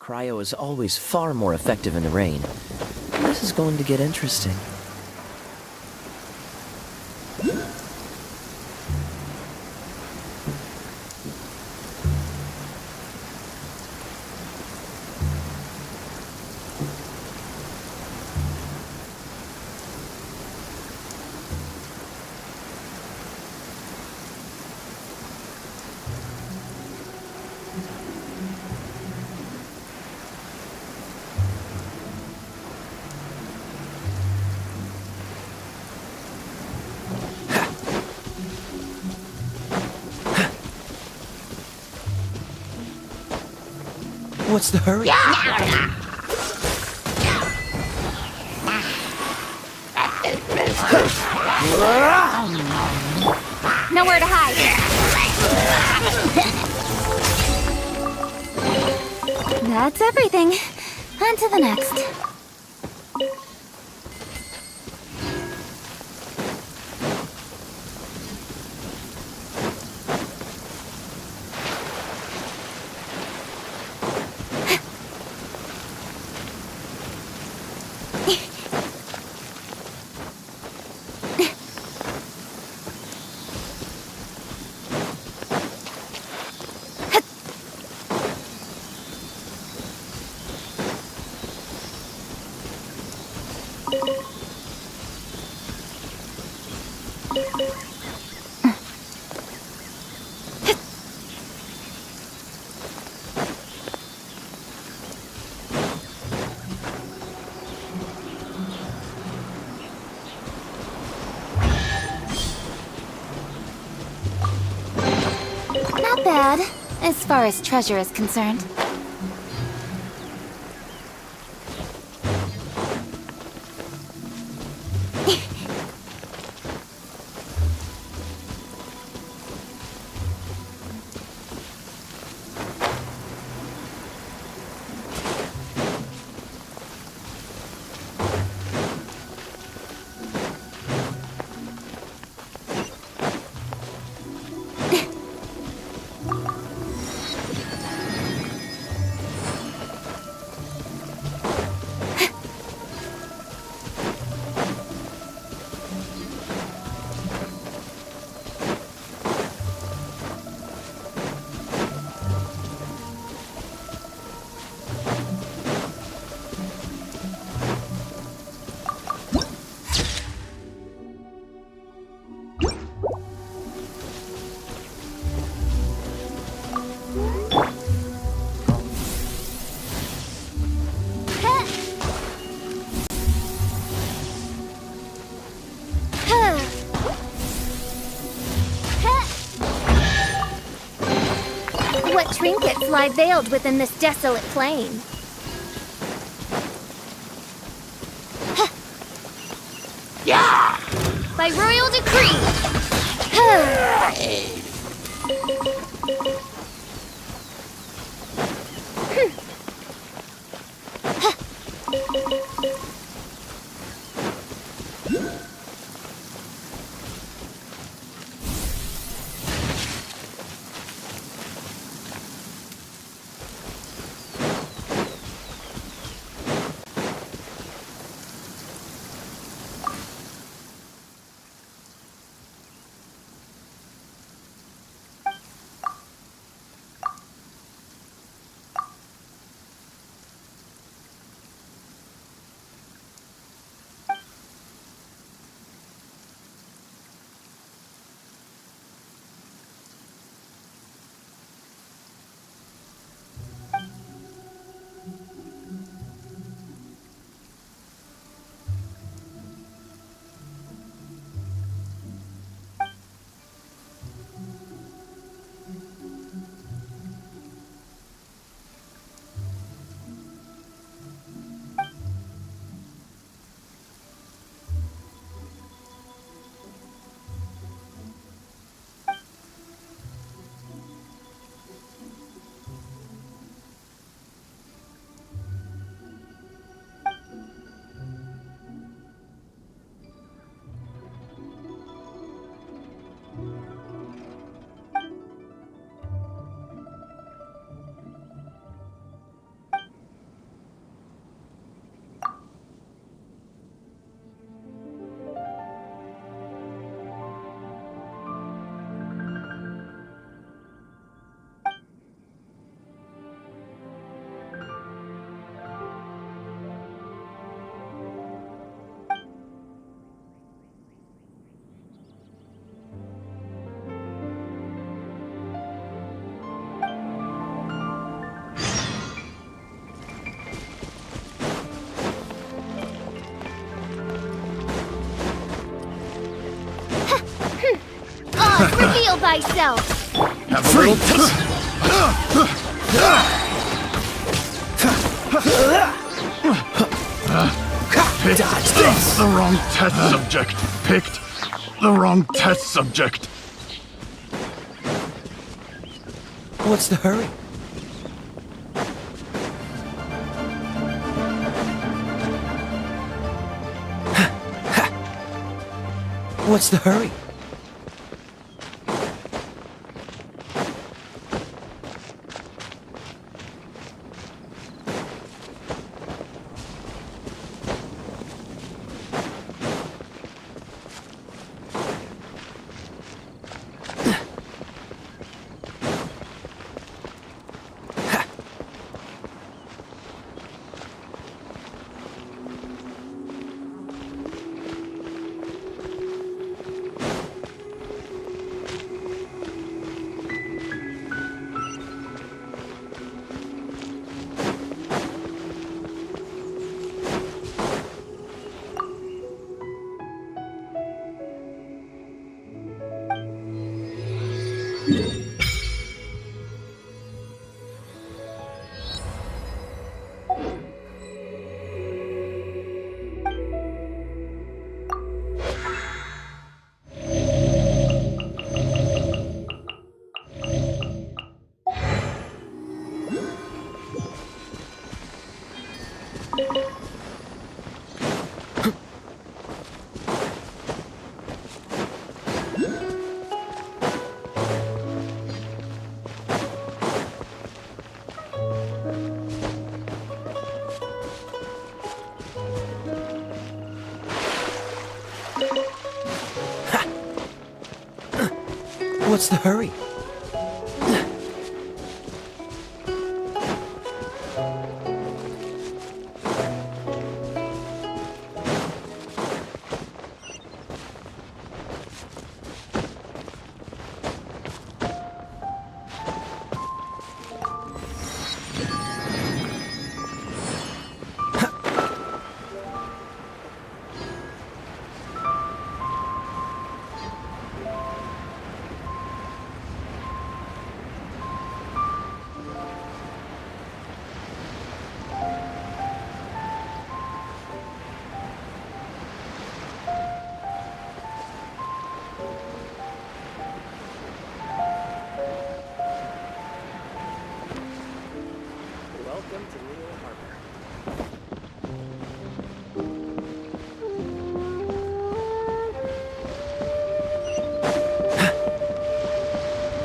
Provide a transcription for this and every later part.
Cryo is always far more effective in the rain. This is going to get interesting. What's the hurry? Nowhere to hide. That's everything. On to the next. Not bad, as far as treasure is concerned. What trinkets lie veiled within this desolate plain? Yeah! By royal decree! Reveal thyself! Have a little Dodge this! The wrong test subject. Picked the wrong test subject. What's the hurry? What's the hurry? What's the hurry?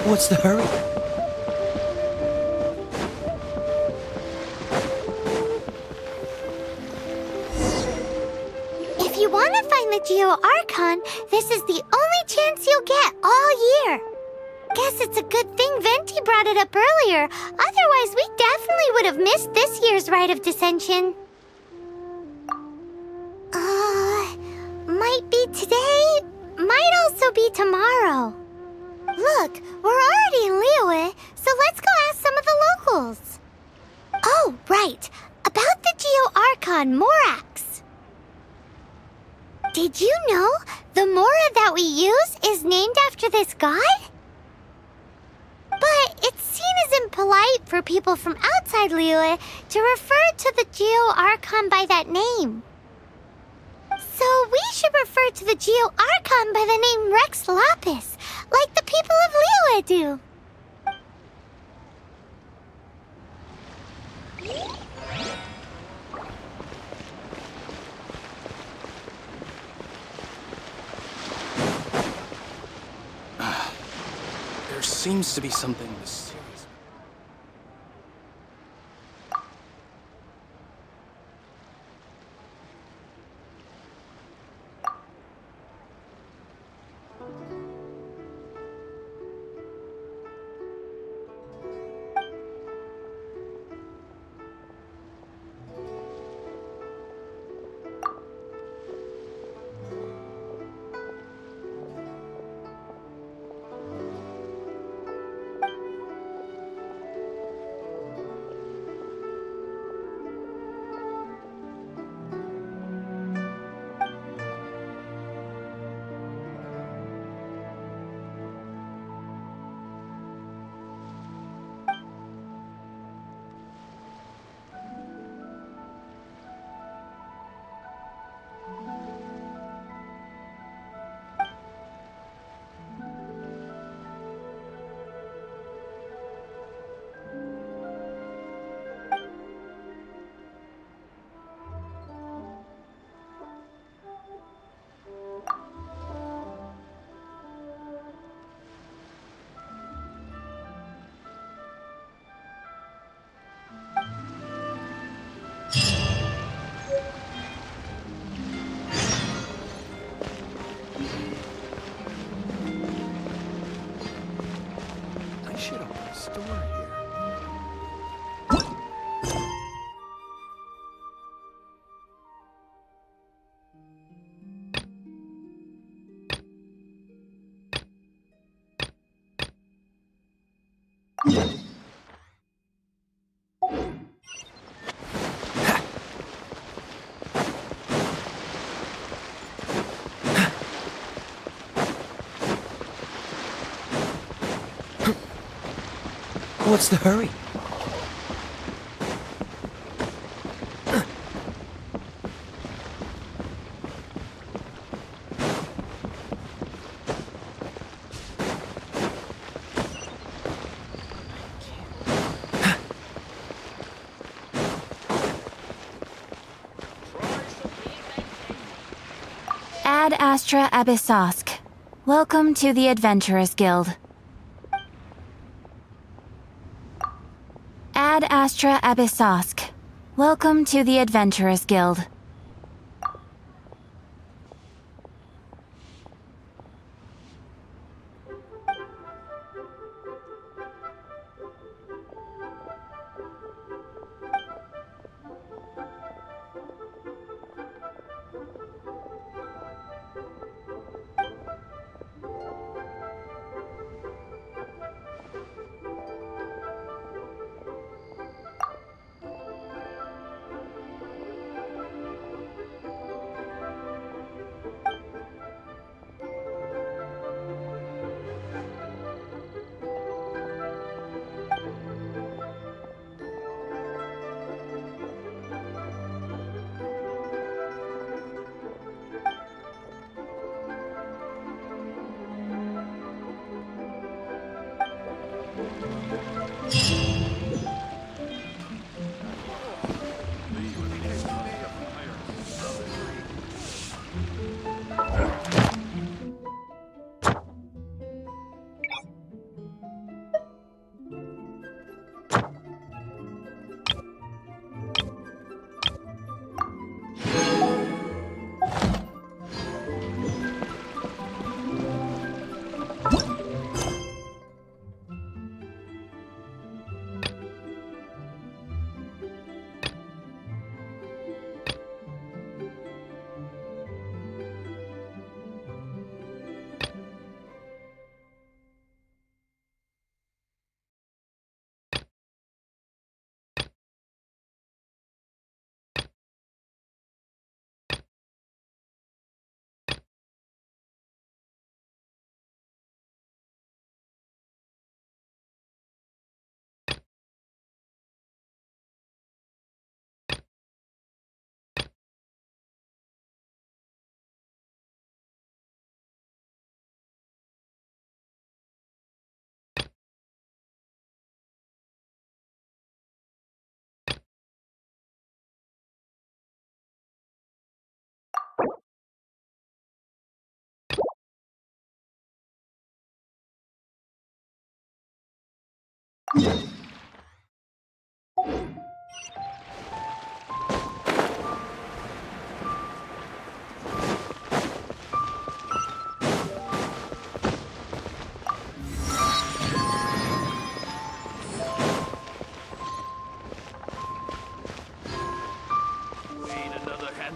What's the hurry? If you want to find the Geo-Archon, this is the only chance you'll get all year. Guess it's a good thing Venti brought it up earlier. Otherwise, we definitely would have missed this year's Rite of Dissension. Might be today, might also be tomorrow. Look, we're already in Liyue, so let's go ask some of the locals. Oh, right, about the Geo-Archon Morax. Did you know the Mora that we use is named after this god? But it's seen as impolite for people from outside Liyue to refer to the Geo-Archon by that name. So we should refer to the Geo-Archon by the name Rex Lapis, like the people of Liyue do. There seems to be something mysterious. What's the hurry? Ad Astra Abyssosk. Welcome to the Adventurers Guild. Ad Astra Abyssosk. Welcome to the Adventurers Guild.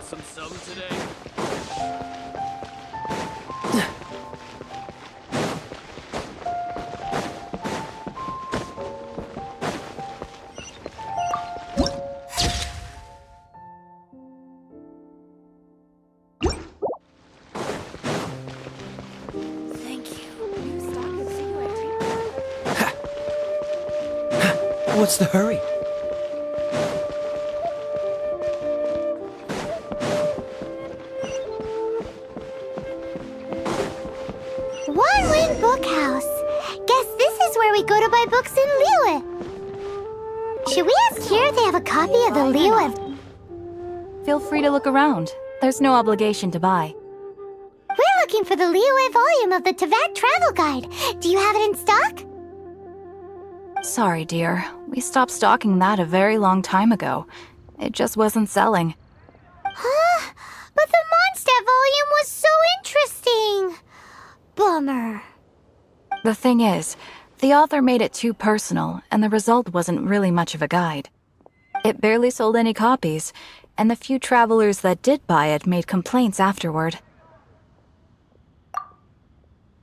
Some sum today. Thank you. New stock and see you at What's the hurry? One Wing Bookhouse. Guess this is where we go to buy books in Liyue. Should we ask here if they have a copy of the Liyue? Feel free to look around. There's no obligation to buy. We're looking for the Liyue volume of the Teyvat travel guide. Do you have it in stock? Sorry, dear. We stopped stocking that a very long time ago. It just wasn't selling. Huh? But the Mondstadt volume was so interesting. Bummer. The thing is, the author made it too personal, and the result wasn't really much of a guide. It barely sold any copies, and the few travelers that did buy it made complaints afterward.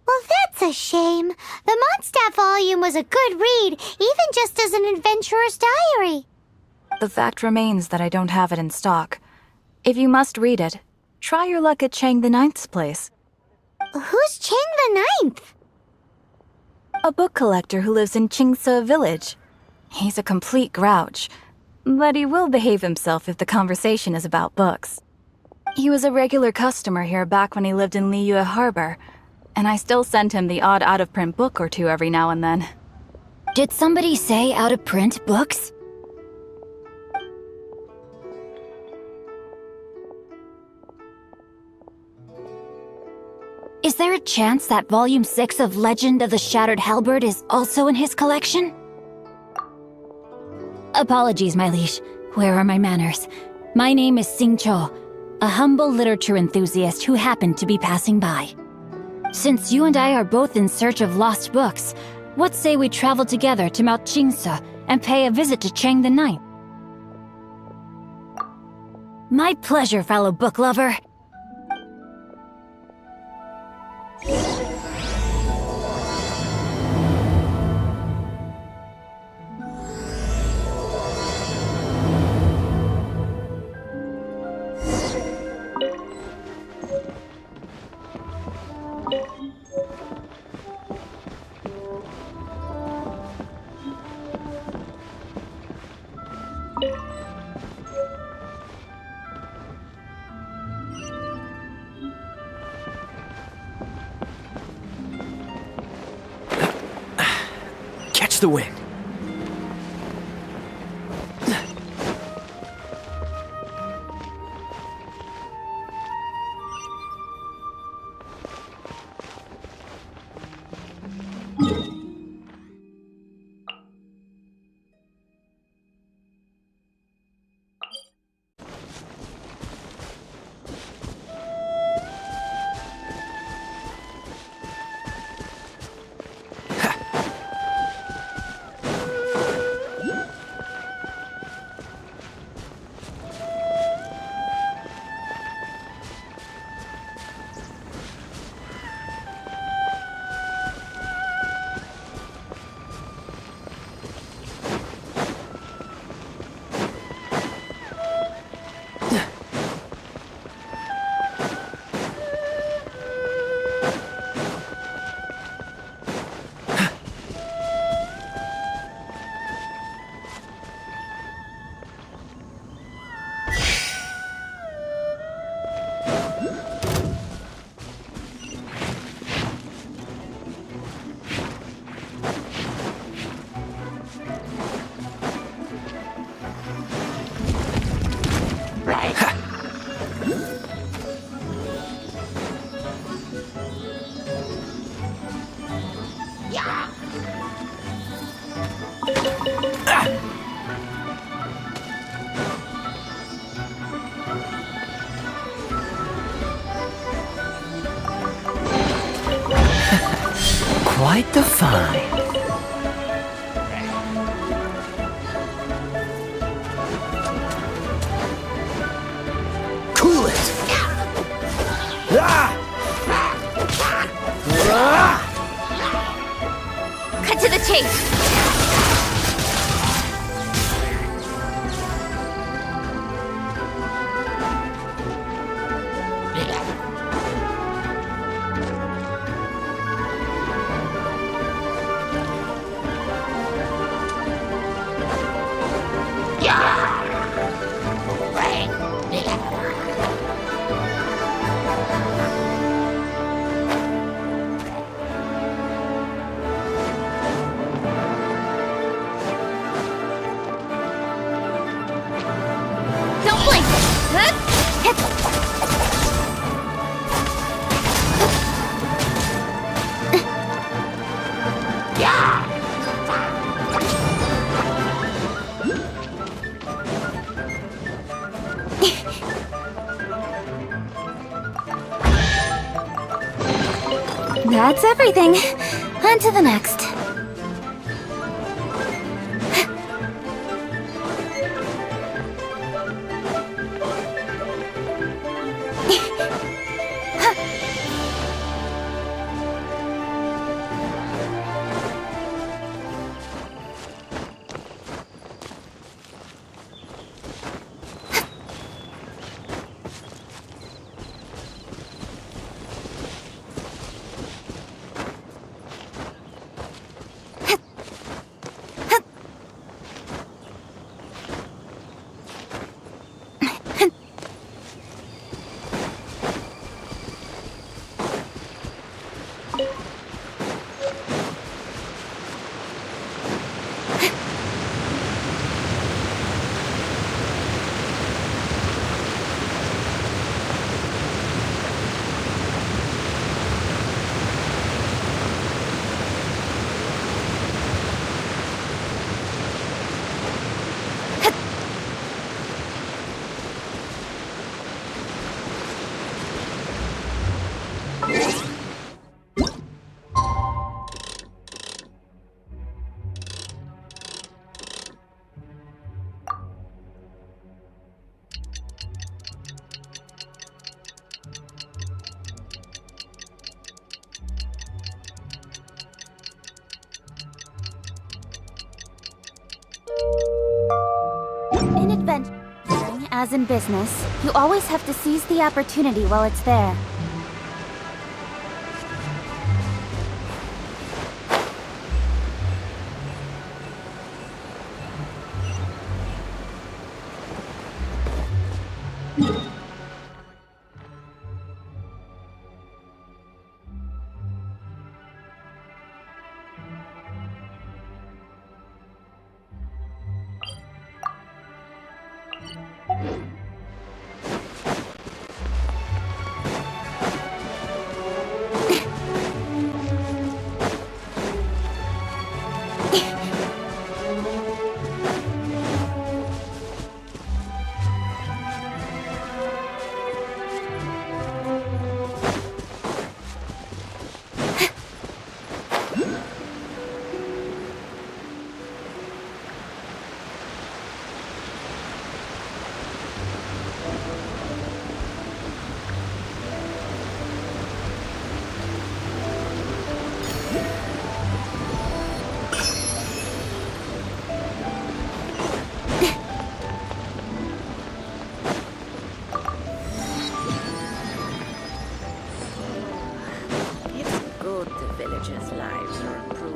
Well, that's a shame. The Mondstadt volume was a good read, even just as an adventurer's diary. The fact remains that I don't have it in stock. If you must read it, try your luck at Chang the Ninth's place. Who's Chang the Ninth? A book collector who lives in Chingsa village. He's a complete grouch, but he will behave himself if the conversation is about books. He was a regular customer here back when he lived in Liyue Harbor, and I still send him the odd out-of-print book or two every now and then. Did somebody say out-of-print books? Is there a chance that Volume 6 of Legend of the Shattered Halberd is also in his collection? Apologies, my liege. Where are my manners? My name is Sing-cho, a humble literature enthusiast who happened to be passing by. Since you and I are both in search of lost books, what say we travel together to Mount Chingsa and pay a visit to Chang the Ninth? My pleasure, fellow book lover. Catch the wind. Quite the find. Cool it! Cut to the chase! That's everything. On to the next. As in business, you always have to seize the opportunity while it's there. villagers' lives are improving.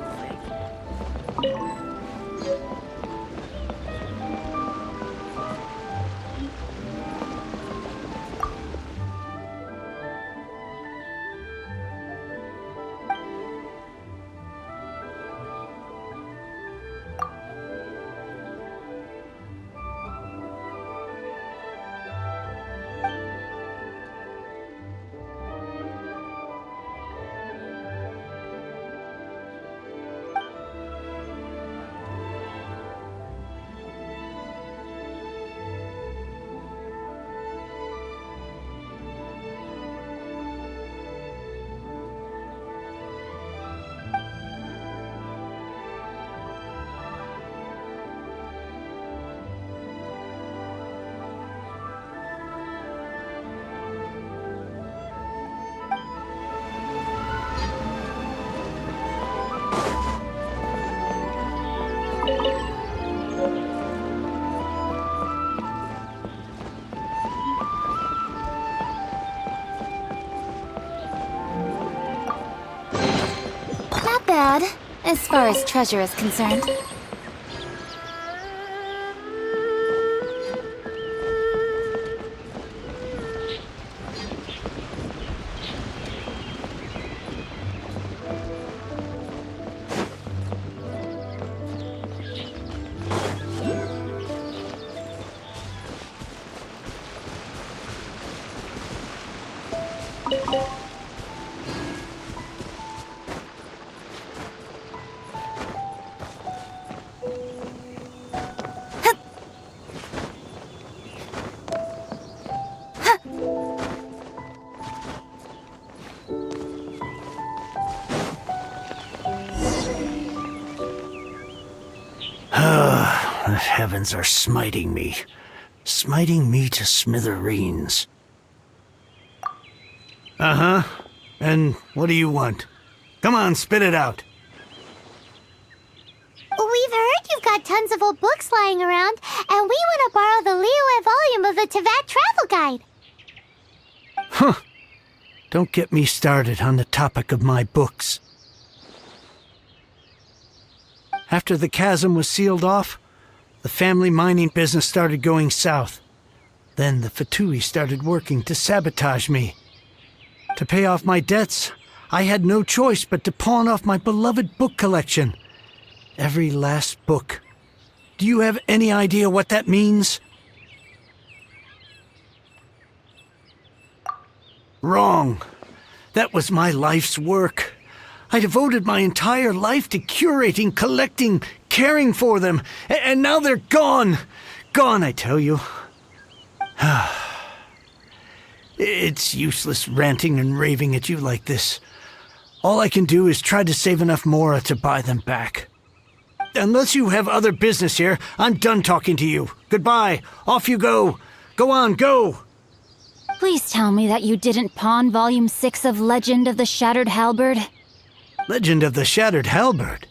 Not bad, as far as treasure is concerned. The heavens are smiting me to smithereens. Uh-huh. And what do you want? Come on, spit it out. We've heard you've got tons of old books lying around, and we want to borrow the Liyue volume of the Teyvat travel guide. Huh. Don't get me started on the topic of my books. After the chasm was sealed off, the family mining business started going south. Then the Fatui started working to sabotage me. To pay off my debts, I had no choice but to pawn off my beloved book collection. Every last book. Do you have any idea what that means? Wrong. That was my life's work. I devoted my entire life to curating, collecting, caring for them, and now they're gone. Gone, I tell you. It's useless ranting and raving at you like this. All I can do is try to save enough mora to buy them back. Unless you have other business here, I'm done talking to you. Goodbye. Off you go. Go on, go. Please tell me that you didn't pawn Volume 6 of Legend of the Shattered Halberd. Legend of the Shattered Halberd?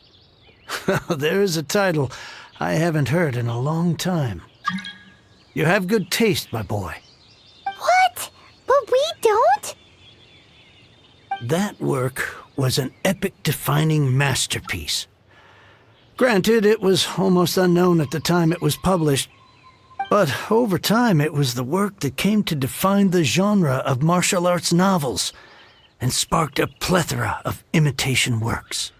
There's a title I haven't heard in a long time. You have good taste, my boy. What? But we don't? That work was an epic-defining masterpiece. Granted, it was almost unknown at the time it was published, but over time it was the work that came to define the genre of martial arts novels and sparked a plethora of imitation works.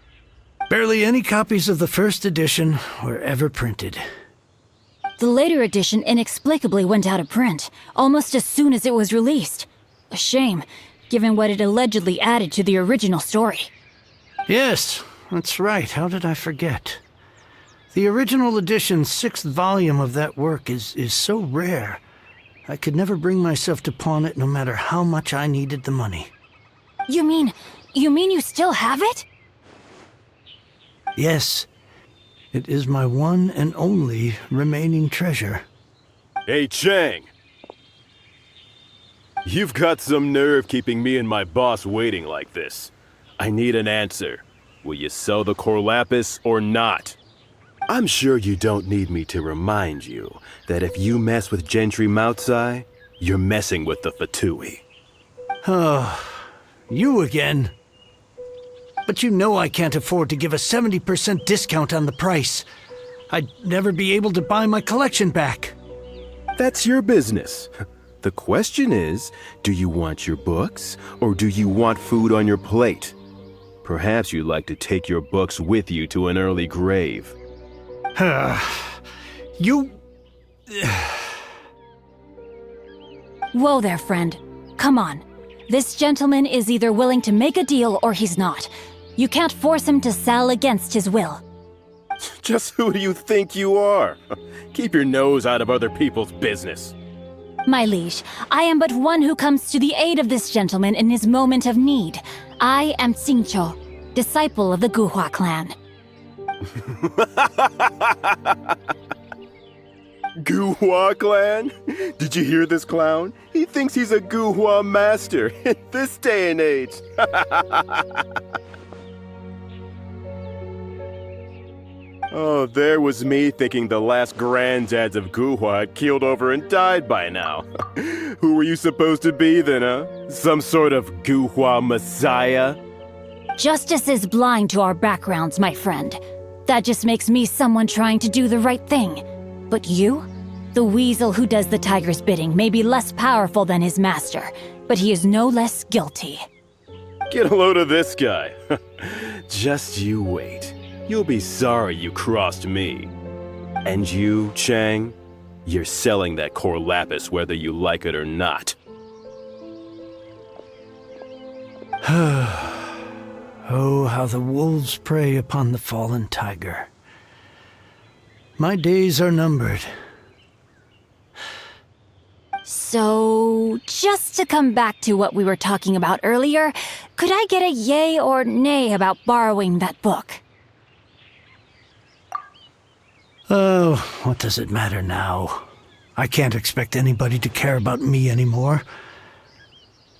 Barely any copies of the first edition were ever printed. The later edition inexplicably went out of print, almost as soon as it was released. A shame, given what it allegedly added to the original story. Yes, that's right. How did I forget? The original edition's 6th volume of that work is so rare, I could never bring myself to pawn it no matter how much I needed the money. You mean you still have it? Yes, it is my one and only remaining treasure. Hey, Chang! You've got some nerve keeping me and my boss waiting like this. I need an answer. Will you sell the core lapis or not? I'm sure you don't need me to remind you that if you mess with Gentry Moutsai, you're messing with the Fatui. Oh, you again. But you know I can't afford to give a 70% discount on the price. I'd never be able to buy my collection back. That's your business. The question is, do you want your books, or do you want food on your plate? Perhaps you'd like to take your books with you to an early grave. You... Whoa there, friend. Come on. This gentleman is either willing to make a deal or he's not. You can't force him to sell against his will. Just who do you think you are? Keep your nose out of other people's business. My liege, I am but one who comes to the aid of this gentleman in his moment of need. I am Xingqiu, disciple of the Guhua clan. Guhua clan? Did you hear this clown? He thinks he's a Guhua master in this day and age. Oh, there was me thinking the last granddads of Guhua had keeled over and died by now. Who were you supposed to be then, huh? Some sort of Guhua messiah? Justice is blind to our backgrounds, my friend. That just makes me someone trying to do the right thing. But you? The weasel who does the tiger's bidding may be less powerful than his master, but he is no less guilty. Get a load of this guy. Just you wait. You'll be sorry you crossed me. And you, Chang, you're selling that core lapis whether you like it or not. Oh, how the wolves prey upon the fallen tiger. My days are numbered. So, just to come back to what we were talking about earlier, could I get a yay or nay about borrowing that book? Oh, what does it matter now? I can't expect anybody to care about me anymore.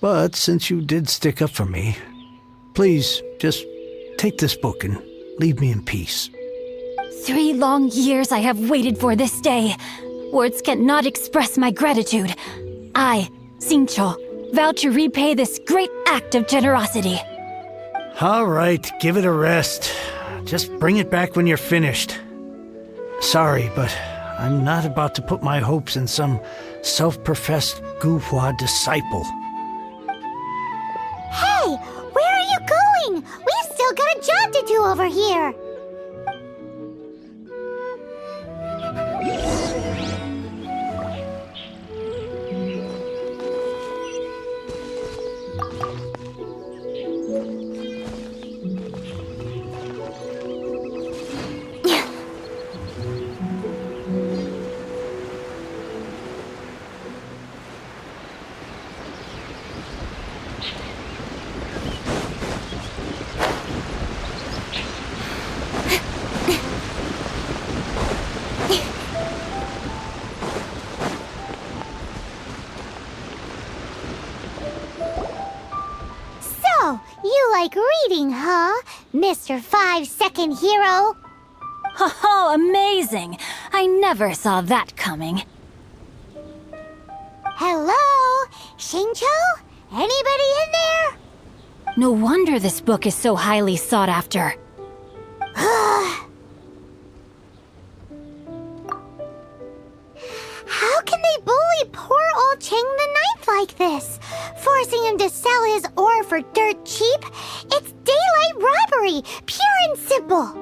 But since you did stick up for me, please, just take this book and leave me in peace. 3 long years I have waited for this day. Words cannot express my gratitude. I, Xingqiu, vow to repay this great act of generosity. All right, give it a rest. Just bring it back when you're finished. Sorry, but I'm not about to put my hopes in some self-professed Guhua disciple. Hey, where are you going? We've still got a job to do over here. You like reading, huh, Mr. 5-second hero? Oh, amazing! I never saw that coming. Hello? Shincho? Anybody in there? No wonder this book is so highly sought after. How can they bully poor old Chang the Ninth like this? Forcing him to sell his ore for dirt cheap? It's daylight robbery, pure and simple.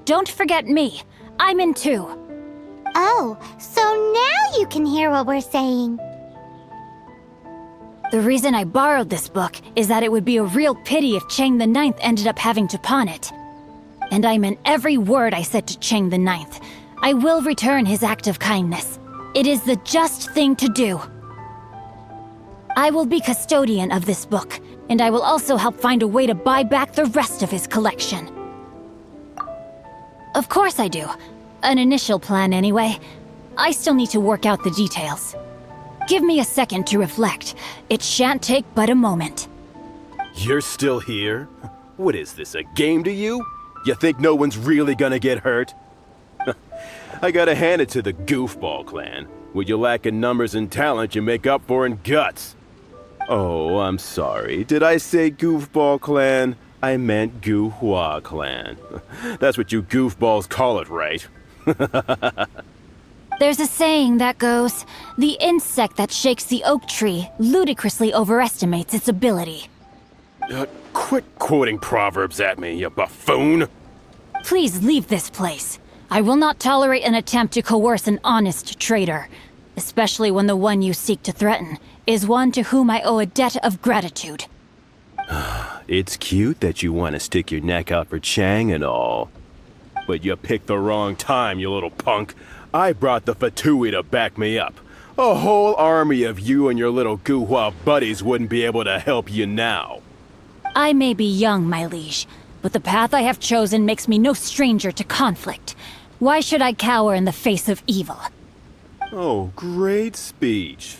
Don't forget me. I'm in too. Oh, so now you can hear what we're saying. The reason I borrowed this book is that it would be a real pity if Chang the Ninth ended up having to pawn it. And I meant every word I said to Chang the Ninth. I will return his act of kindness. It is the just thing to do. I will be custodian of this book, and I will also help find a way to buy back the rest of his collection. Of course I do. An initial plan anyway. I still need to work out the details. Give me a second to reflect. It shan't take but a moment. You're still here? What is this, a game to you? You think no one's really gonna get hurt? I gotta hand it to the Goofball clan. What you lack in numbers and talent, you make up for in guts. Oh, I'm sorry. Did I say Goofball clan? I meant Guhua clan. That's what you goofballs call it, right? There's a saying that goes, the insect that shakes the oak tree ludicrously overestimates its ability. Quit quoting proverbs at me, you buffoon! Please leave this place. I will not tolerate an attempt to coerce an honest trader, especially when the one you seek to threaten is one to whom I owe a debt of gratitude. It's cute that you want to stick your neck out for Chang and all. But you picked the wrong time, you little punk. I brought the Fatui to back me up. A whole army of you and your little Guhua buddies wouldn't be able to help you now. I may be young, my liege, but the path I have chosen makes me no stranger to conflict. Why should I cower in the face of evil? Oh, great speech.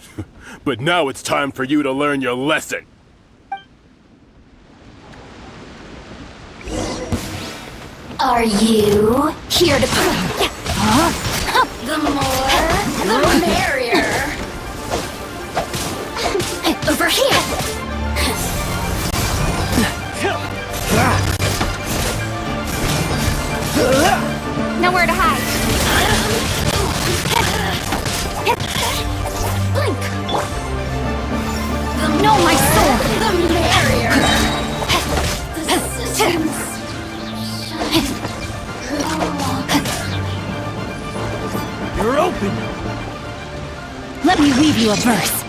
But now it's time for you to learn your lesson. Are you here to play? The more, the merrier. Over here. Nowhere to hide. Blink. No, my soul! The merrier. The systems. You're open! Let me weave you a verse.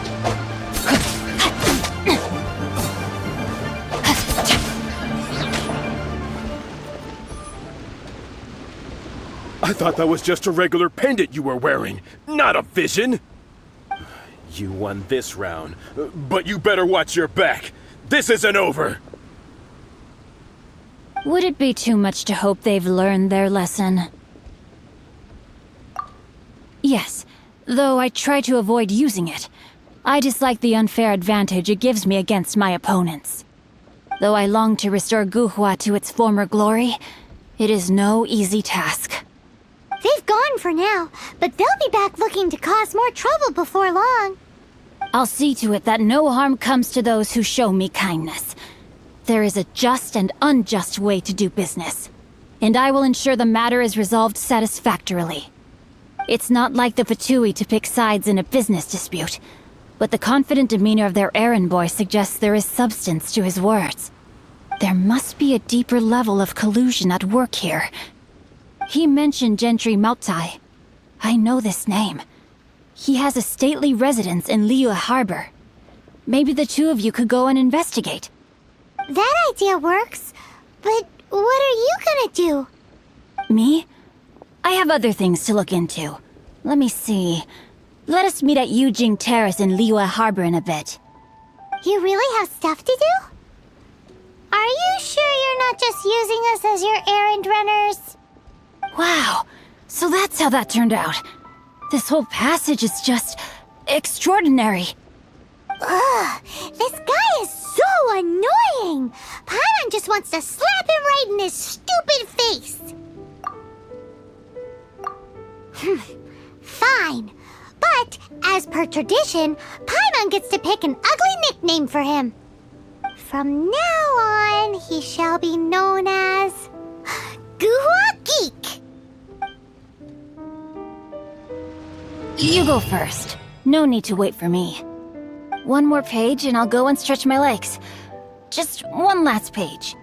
I thought that was just a regular pendant you were wearing, not a vision! You won this round, but you better watch your back. This isn't over! Would it be too much to hope they've learned their lesson? Yes, though I try to avoid using it. I dislike the unfair advantage it gives me against my opponents. Though I long to restore Guhua to its former glory, it is no easy task. They've gone for now, but they'll be back looking to cause more trouble before long. I'll see to it that no harm comes to those who show me kindness. There is a just and unjust way to do business, and I will ensure the matter is resolved satisfactorily. It's not like the Fatui to pick sides in a business dispute, but the confident demeanor of their errand boy suggests there is substance to his words. There must be a deeper level of collusion at work here. He mentioned Gentry Mautai. I know this name. He has a stately residence in Liyue Harbor. Maybe the two of you could go and investigate. That idea works, but what are you gonna do? Me? I have other things to look into. Let me see. Let us meet at Yujing Terrace in Liyue Harbor in a bit. You really have stuff to do? Are you sure you're not just using us as your errand runners? Wow, so that's how that turned out. This whole passage is just extraordinary. Ugh, this guy is so annoying! Paimon just wants to slap him right in his stupid face! Fine, but But, as per tradition, Paimon gets to pick an ugly nickname for him. From now on, he shall be known as... Guhua Geek! You go first. No need to wait for me. One more page and I'll go and stretch my legs. Just one last page.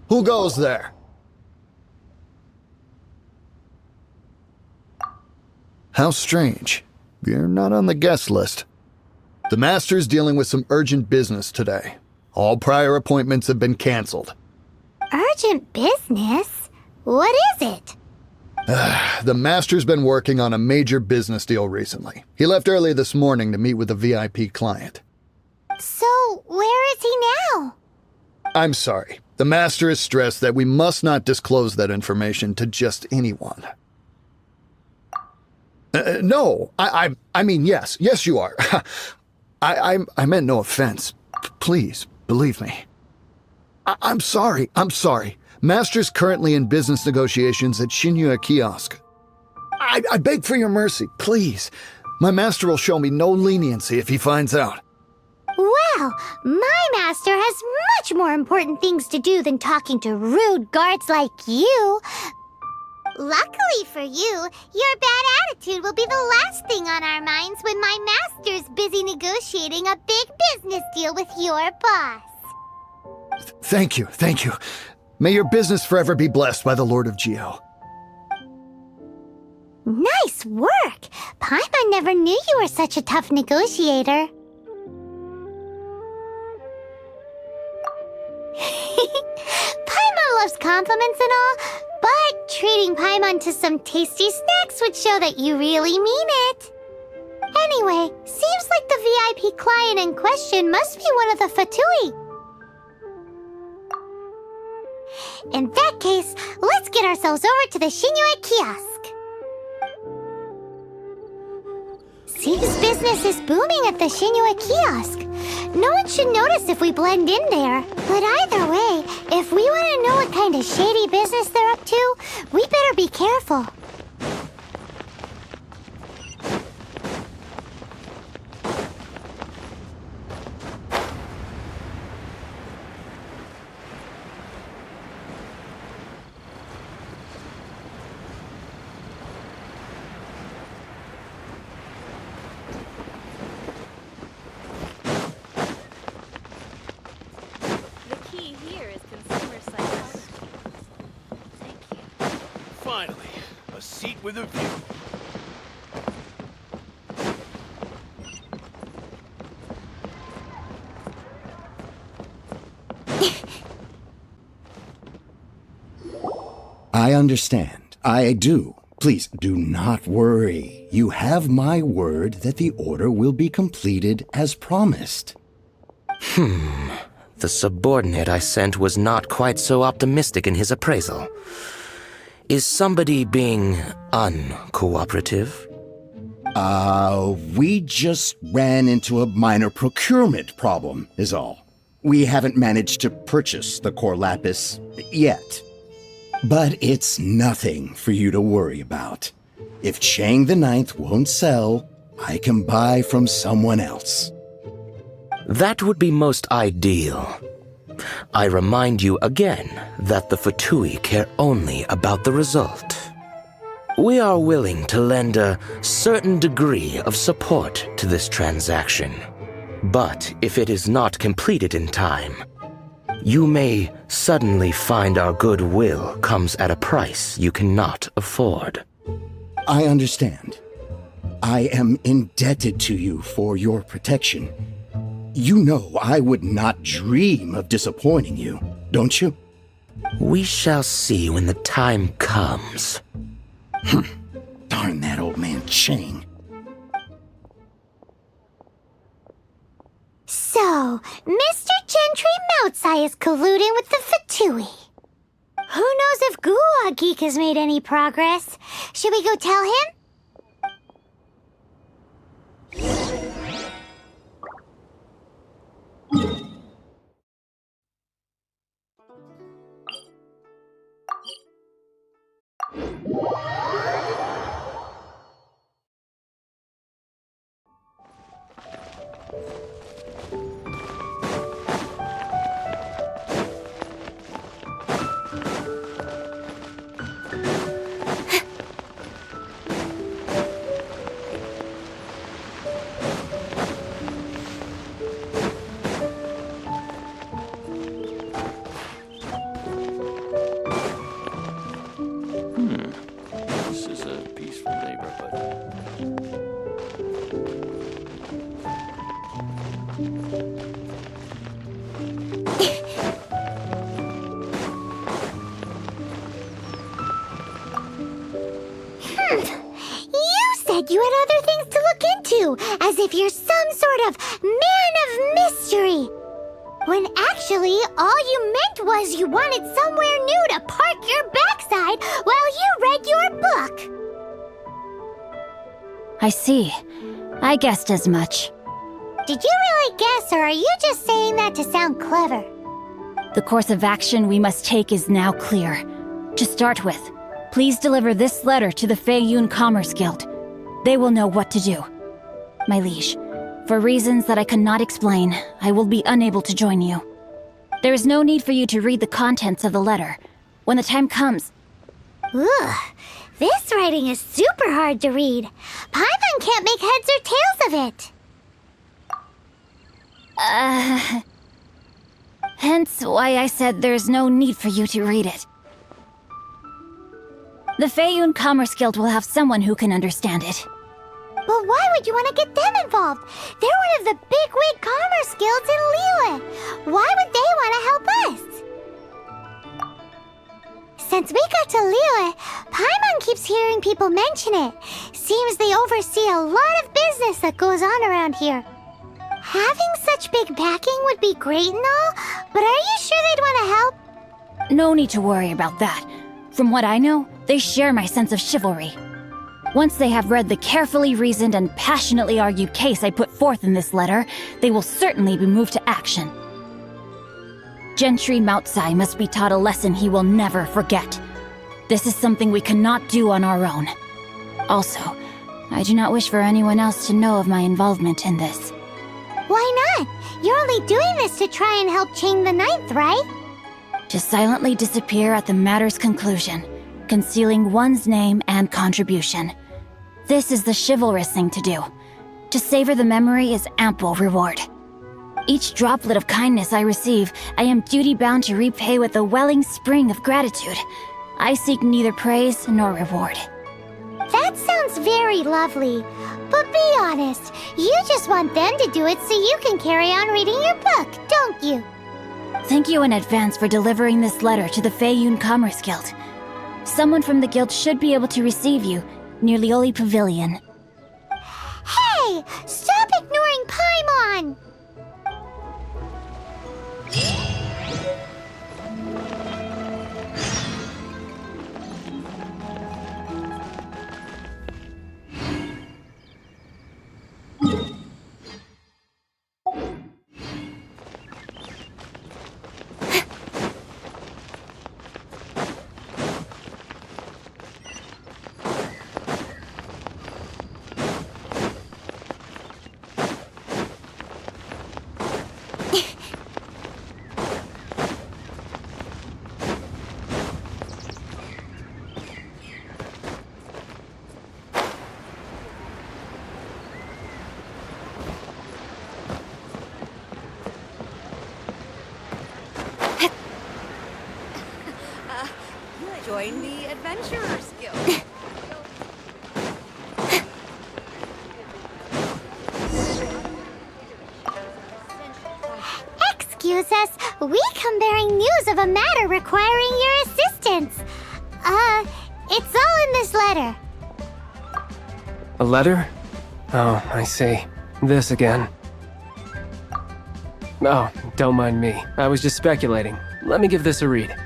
Who goes there? How strange. You're not on the guest list. The Master's dealing with some urgent business today. All prior appointments have been canceled. Urgent business? What is it? The Master's been working on a major business deal recently. He left early this morning to meet with a VIP client. So, where is he now? I'm sorry. The Master is stressed that we must not disclose that information to just anyone. No, I mean, yes. Yes, you are. I meant no offense. Please, believe me. I'm sorry. Master's currently in business negotiations at Shinya Kiosk. I beg for your mercy, please. My master will show me no leniency if he finds out. Well, my master has much more important things to do than talking to rude guards like you. Luckily for you, your bad attitude will be the last thing on our minds when my master's busy negotiating a big business deal with your boss. Thank you. May your business forever be blessed by the Lord of Geo. Nice work! Paimon never knew you were such a tough negotiator. Paimon loves compliments and all, but treating Paimon to some tasty snacks would show that you really mean it. Anyway, seems like the VIP client in question must be one of the Fatui. In that case, let's get ourselves over to the Shinyue Kiosk. Seems business is booming at the Shinyue Kiosk. No one should notice if we blend in there. But either way, if we want to know what kind of shady business they're up to, we better be careful. Finally, a seat with a view. I understand. I do. Please, do not worry. You have my word that the order will be completed as promised. The subordinate I sent was not quite so optimistic in his appraisal. Is somebody being uncooperative? We just ran into a minor procurement problem, is all. We haven't managed to purchase the core lapis yet. But it's nothing for you to worry about. If Chang the Ninth won't sell, I can buy from someone else. That would be most ideal. I remind you again that the Fatui care only about the result. We are willing to lend a certain degree of support to this transaction. But if it is not completed in time, you may suddenly find our goodwill comes at a price you cannot afford. I understand. I am indebted to you for your protection. You know I would not dream of disappointing you, don't you? We shall see when the time comes. Darn that old man Chang. So, Mr. Gentry Moutsai is colluding with the Fatui. Who knows if Guwa Geek has made any progress? Should we go tell him? This is a peaceful neighborhood. You said you had other things to look into, as if you're some sort of man of mystery. When actually, all you meant was you wanted somewhere new to park your backside while you read your book. I see. I guessed as much. Did you really guess, or are you just saying that to sound clever? The course of action we must take is now clear. To start with, please deliver this letter to the Feiyun Commerce Guild. They will know what to do. My liege, for reasons that I cannot explain, I will be unable to join you. There is no need for you to read the contents of the letter. When the time comes... Ugh, this writing is super hard to read. Paimon can't make heads or tails of it. Hence why I said there's no need for you to read it. The Feiyun Commerce Guild will have someone who can understand it. But why would you want to get them involved? They're one of the bigwig commerce guilds in Liyue. Why would they want to help us? Since we got to Liyue, Paimon keeps hearing people mention it. Seems they oversee a lot of business that goes on around here. Having such big backing would be great and all, but are you sure they'd want to help? No need to worry about that. From what I know, they share my sense of chivalry. Once they have read the carefully reasoned and passionately argued case I put forth in this letter, they will certainly be moved to action. Gentry Moutsai must be taught a lesson he will never forget. This is something we cannot do on our own. Also, I do not wish for anyone else to know of my involvement in this. Why not? You're only doing this to try and help Chang the Ninth, right? To silently disappear at the matter's conclusion, concealing one's name and contribution. This is the chivalrous thing to do. To savor the memory is ample reward. Each droplet of kindness I receive, I am duty-bound to repay with a welling spring of gratitude. I seek neither praise nor reward. That sounds very lovely. But be honest, you just want them to do it so you can carry on reading your book, don't you? Thank you in advance for delivering this letter to the Feiyun Commerce Guild. Someone from the guild should be able to receive you near Lioli Pavilion. Hey! Stop ignoring Paimon! Join the Adventurers Guild. Excuse us, we come bearing news of a matter requiring your assistance. It's all in this letter. A letter? Oh, I see. This again. Oh, don't mind me. I was just speculating. Let me give this a read.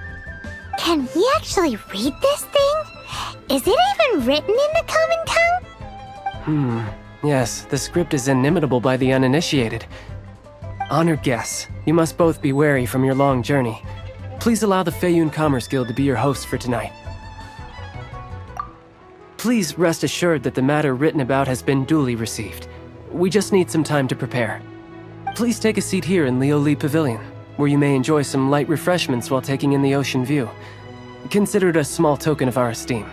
Can we actually read this thing? Is it even written in the common tongue? Yes, the script is inimitable by the uninitiated. Honored guests, you must both be wary from your long journey. Please allow the Feiyun Commerce Guild to be your host for tonight. Please rest assured that the matter written about has been duly received. We just need some time to prepare. Please take a seat here in Lioli Pavilion, where you may enjoy some light refreshments while taking in the ocean view. Consider it a small token of our esteem.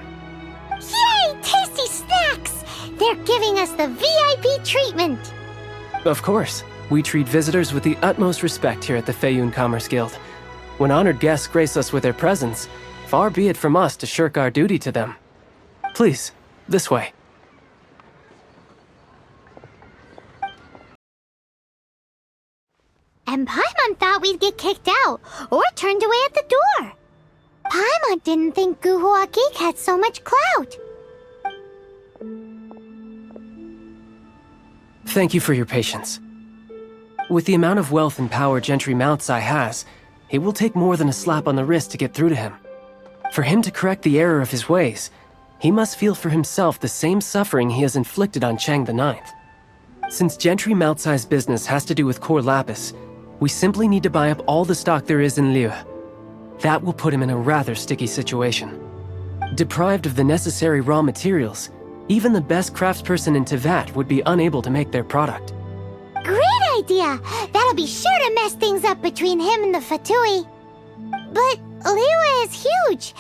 Yay! Tasty snacks! They're giving us the VIP treatment! Of course. We treat visitors with the utmost respect here at the Feiyun Commerce Guild. When honored guests grace us with their presence, far be it from us to shirk our duty to them. Please, this way. And Paimon thought we'd get kicked out, or turned away at the door. Paimon didn't think Guhua Geek had so much clout. Thank you for your patience. With the amount of wealth and power Gentry Moutsai has, it will take more than a slap on the wrist to get through to him. For him to correct the error of his ways, he must feel for himself the same suffering he has inflicted on Chang the Ninth. Since Gentry Moutsai's business has to do with core lapis, we simply need to buy up all the stock there is in Liyue. That will put him in a rather sticky situation. Deprived of the necessary raw materials, even the best craftsperson in Teyvat would be unable to make their product. Great idea! That'll be sure to mess things up between him and the Fatui. But Liyue is huge.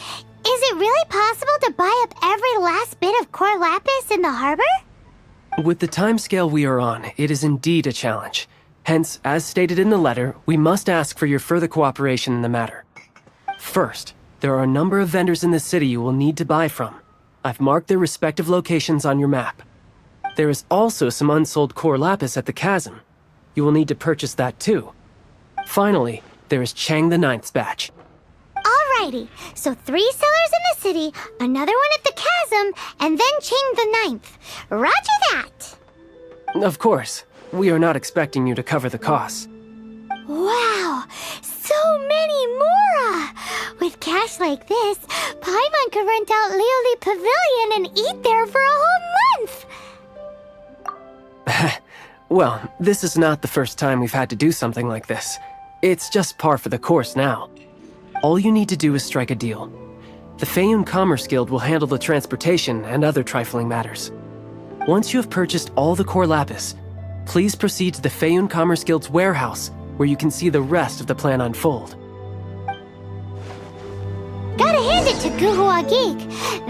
Is it really possible to buy up every last bit of core lapis in the harbor? With the timescale we are on, it is indeed a challenge. Hence, as stated in the letter, we must ask for your further cooperation in the matter. First, there are a number of vendors in the city you will need to buy from. I've marked their respective locations on your map. There is also some unsold core lapis at the chasm. You will need to purchase that too. Finally, there is Chang the Ninth's batch. Alrighty, so 3 sellers in the city, another one at the chasm, and then Chang the Ninth. Roger that! Of course, we are not expecting you to cover the costs. Wow, so many more! With cash like this, Paimon could rent out Lioli Pavilion and eat there for a whole month! Well, this is not the first time we've had to do something like this. It's just par for the course now. All you need to do is strike a deal. The Feiyun Commerce Guild will handle the transportation and other trifling matters. Once you have purchased all the core lapis, please proceed to the Feiyun Commerce Guild's warehouse, where you can see the rest of the plan unfold. Gotta hand it to Guhua Geek.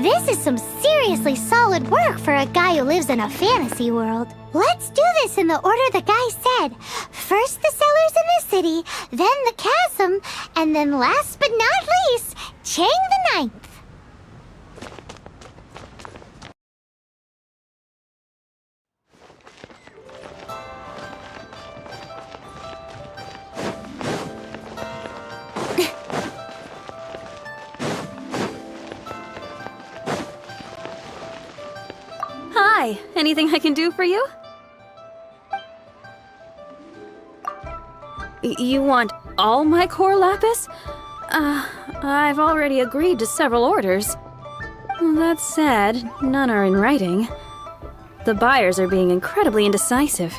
This is some seriously solid work for a guy who lives in a fantasy world. Let's do this in the order the guy said. First the sellers in the city, then the chasm, and then last but not least, Chang the Ninth. Hi, anything I can do for you? You want all my core lapis? I've already agreed to several orders. That said, none are in writing. The buyers are being incredibly indecisive.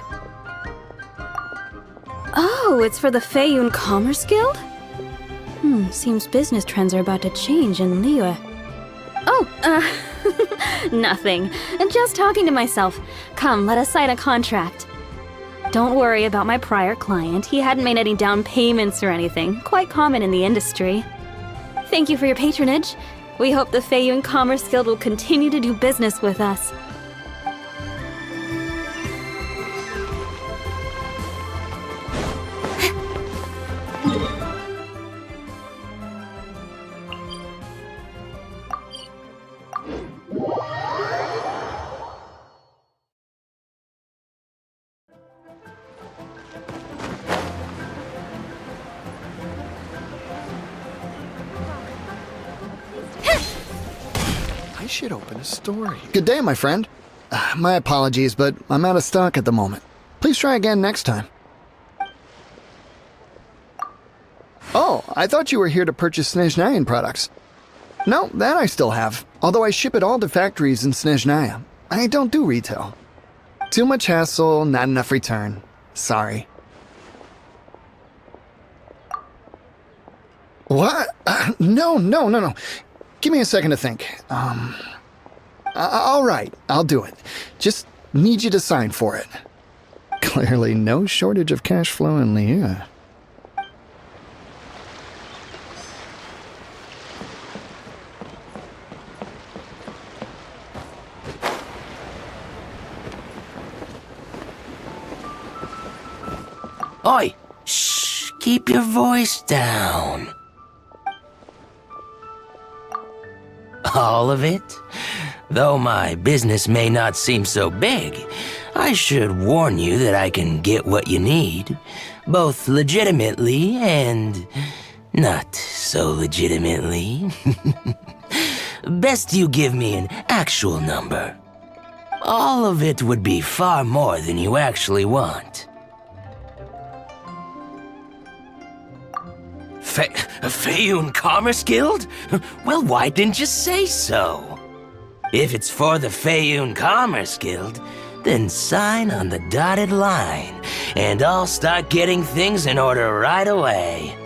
Oh, it's for the Feiyun Commerce Guild? Seems business trends are about to change in Liyue. Oh, nothing. Just talking to myself. Come, let us sign a contract. Don't worry about my prior client. He hadn't made any down payments or anything. Quite common in the industry. Thank you for your patronage. We hope the Feiyun Commerce Guild will continue to do business with us. I should open a store. Good day, my friend. My apologies, but I'm out of stock at the moment. Please try again next time. Oh, I thought you were here to purchase Snezhnayan products. No, that I still have, although I ship it all to factories in Snezhnaya. I don't do retail. Too much hassle, not enough return. Sorry. What? No. Give me a second to think. All right, I'll do it. Just need you to sign for it. Clearly no shortage of cash flow in Liyue. Oi! Shh! Keep your voice down. All of it? Though my business may not seem so big, I should warn you that I can get what you need, both legitimately and not so legitimately. Best you give me an actual number. All of it would be far more than you actually want. Feiyun Commerce Guild? Well, why didn't you say so? If it's for the Feiyun Commerce Guild, then sign on the dotted line, and I'll start getting things in order right away.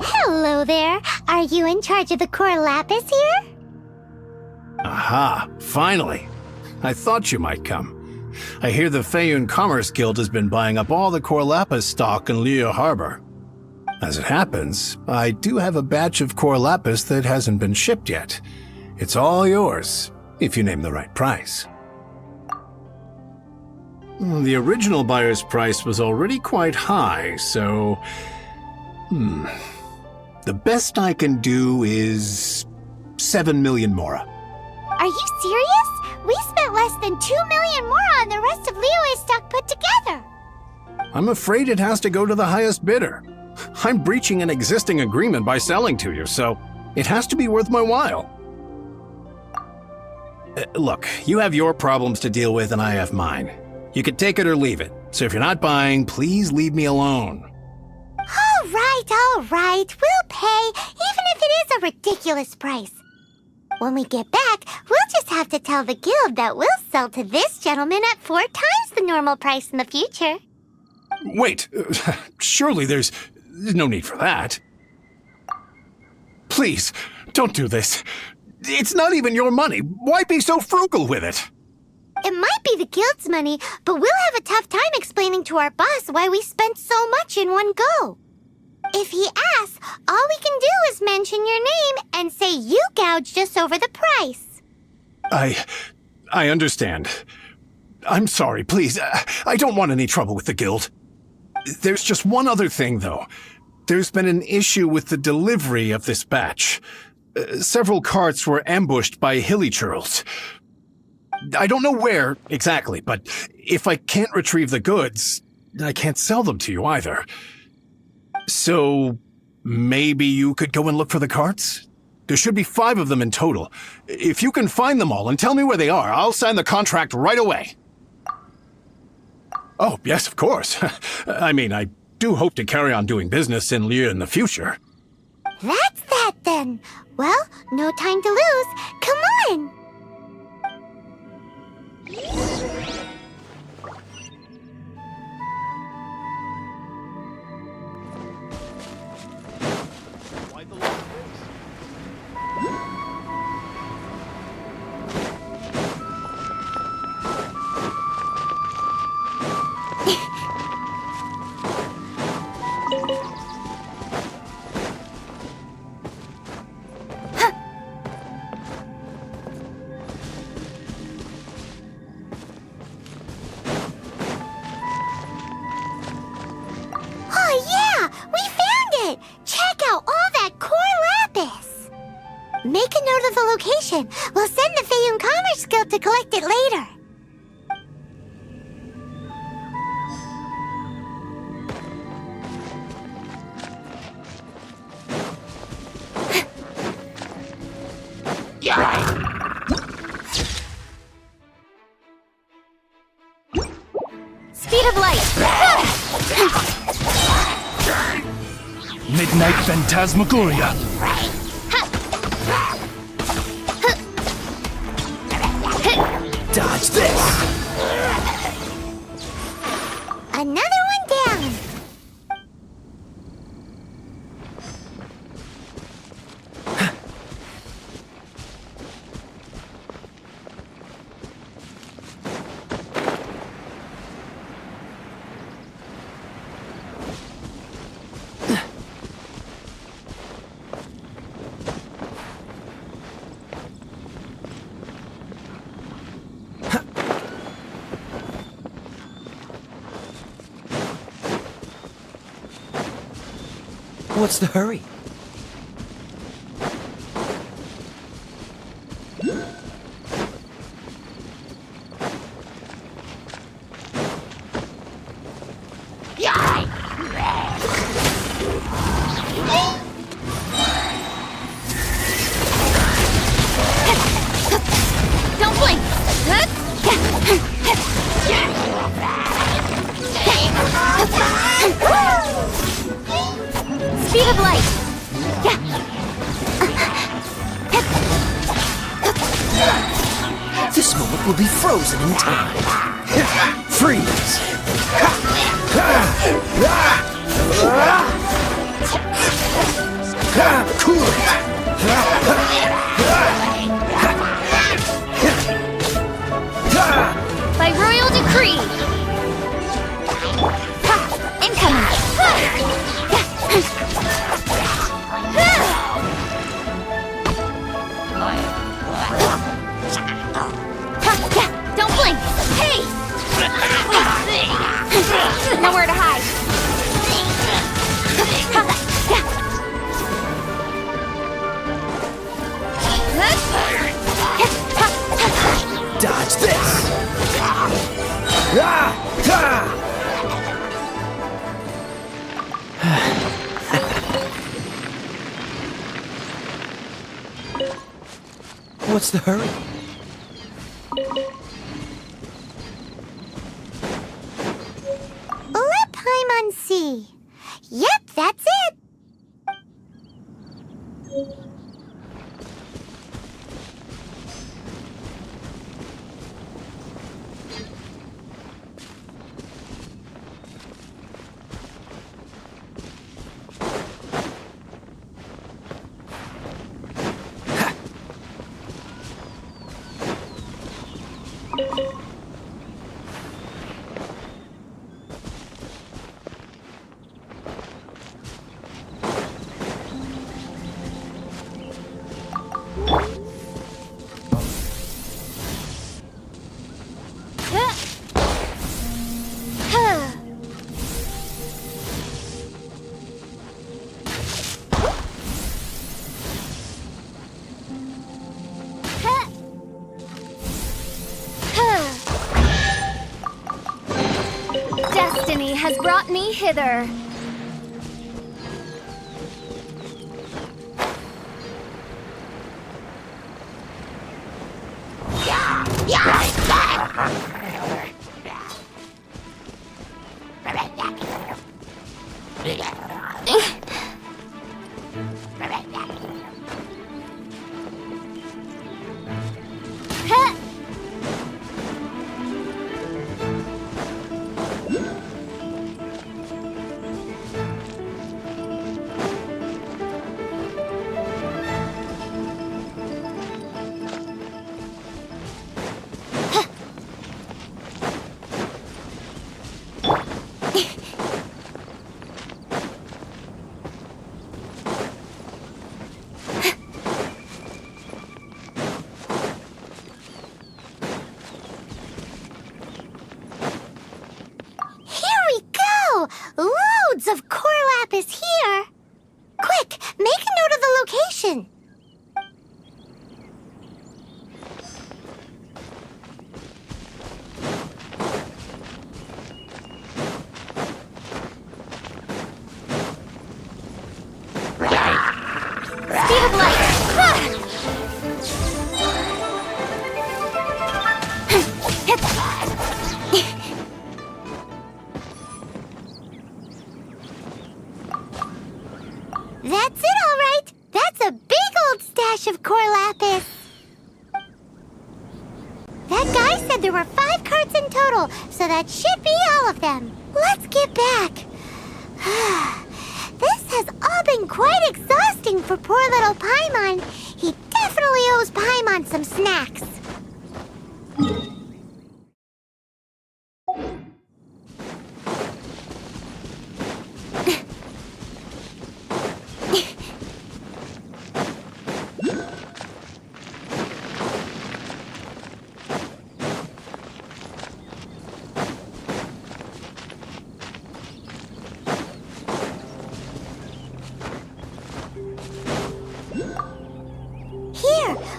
Hello there. Are you in charge of the core lapis here? Aha, finally. I thought you might come. I hear the Feiyun Commerce Guild has been buying up all the core lapis stock in Liyue Harbor. As it happens, I do have a batch of core lapis that hasn't been shipped yet. It's all yours, if you name the right price. The original buyer's price was already quite high, so... The best I can do is 7 million mora. Are you serious? We spent less than 2 million more on the rest of Liyue's stock put together. I'm afraid it has to go to the highest bidder. I'm breaching an existing agreement by selling to you, so it has to be worth my while. Look, you have your problems to deal with and I have mine. You can take it or leave it. So if you're not buying, please leave me alone. All right. We'll pay, even if it is a ridiculous price. When we get back, we'll just have to tell the guild that we'll sell to this gentleman at 4 times the normal price in the future. Wait, surely there's no need for that. Please, don't do this. It's not even your money. Why be so frugal with it? It might be the guild's money, but we'll have a tough time explaining to our boss why we spent so much in one go. If he asks, all we can do is mention your name and say you gouged us over the price. I understand. I'm sorry, please. I don't want any trouble with the guild. There's just one other thing, though. There's been an issue with the delivery of this batch. Several carts were ambushed by hilly churls. I don't know where exactly, but if I can't retrieve the goods, I can't sell them to you either. So maybe you could go and look for the carts? There should be 5 of them in total. If you can find them all and tell me where they are, I'll sign the contract right away. Oh, yes, of course. I mean, I do hope to carry on doing business in Liyue in the future. That's that then. Well, no time to lose. Come on! Make a note of the location. We'll send the Feiyun Commerce Guild to collect it later. Speed of light! Midnight Phantasmagoria. Dodge this! Another one down! What's the hurry? Don't blink! Speed of light! This moment will be frozen in time. Freeze! Cool it! By royal decree! Incoming! Don't blink! Hey! Nowhere to hide! Dodge this! What's the hurry? Paimon Sea. Yep, that's it. Destiny has brought me hither. Loads of core lapis here! Quick, make a note of the location! Speed of light! That's it, all right. That's a big old stash of core lapis. That guy said there were 5 carts in total, so that should be all of them. Let's get back. This has all been quite exhausting for poor little Paimon. He definitely owes Paimon some snacks.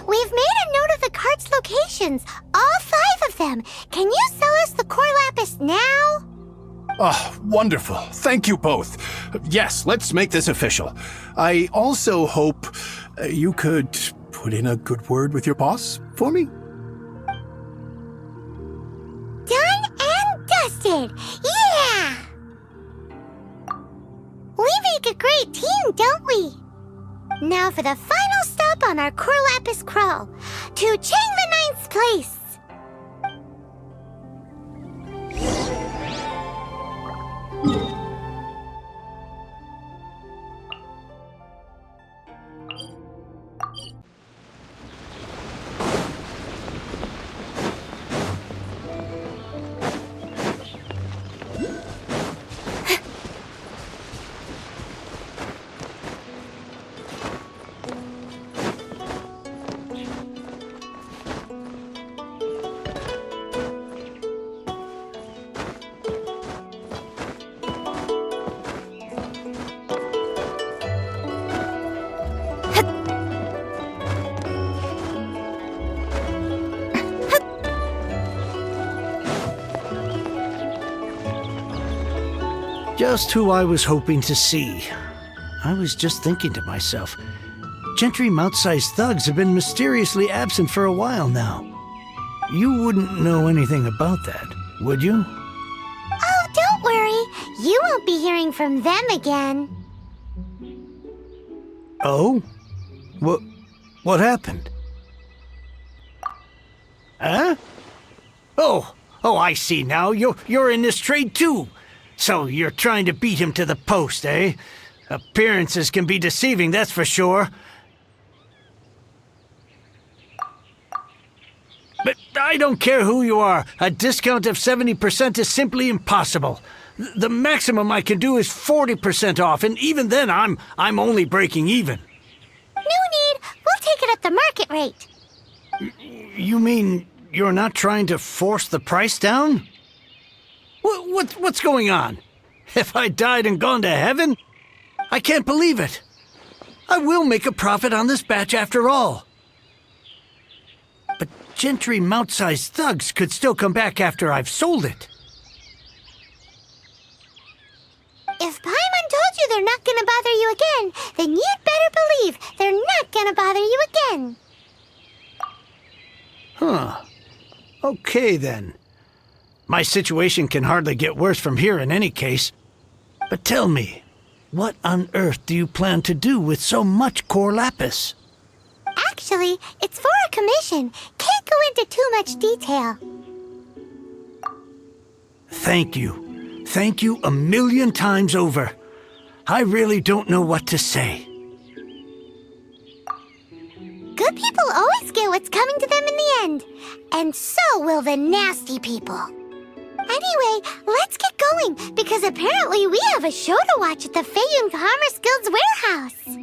We've made a note of the cart's locations, all 5 of them. Can you sell us the core lapis now? Oh, wonderful. Thank you both. Yes, let's make this official. I also hope you could put in a good word with your boss for me. Done and dusted. Yeah! We make a great team, don't we? Now for the final stop on our core lapis crawl, to Chang the Ninth's place. Just who I was hoping to see. I was just thinking to myself, gentry mount-sized thugs have been mysteriously absent for a while now. You wouldn't know anything about that, would you? Oh, don't worry. You won't be hearing from them again. Oh? What happened? Huh? Oh, I see now. You're in this trade too. So you're trying to beat him to the post, eh? Appearances can be deceiving, that's for sure. But I don't care who you are. A discount of 70% is simply impossible. The maximum I can do is 40% off, and even then I'm only breaking even. No need. We'll take it at the market rate. You mean you're not trying to force the price down? What's going on? Have I died and gone to heaven? I can't believe it. I will make a profit on this batch after all. But gentry mount-sized thugs could still come back after I've sold it. If Paimon told you they're not gonna bother you again, then you'd better believe they're not gonna bother you again. Huh. Okay, then. My situation can hardly get worse from here in any case. But tell me, what on earth do you plan to do with so much core lapis? Actually, it's for a commission. Can't go into too much detail. Thank you. Thank you a million times over. I really don't know what to say. Good people always get what's coming to them in the end. And so will the nasty people. Anyway, let's get going, because apparently we have a show to watch at the Feiyun Commerce Guild's warehouse.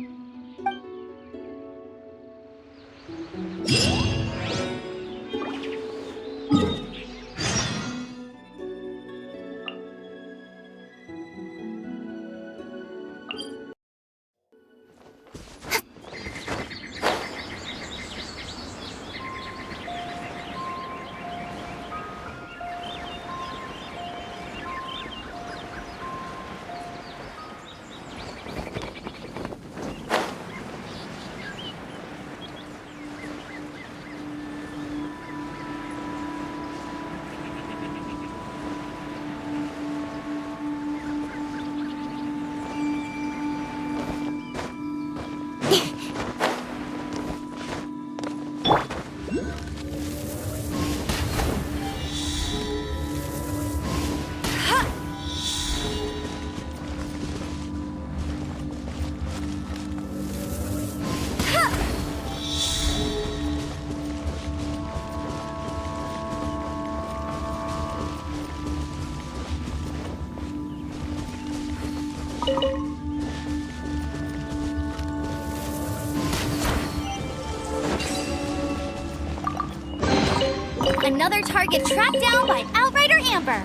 Another target tracked down by Outrider Amber.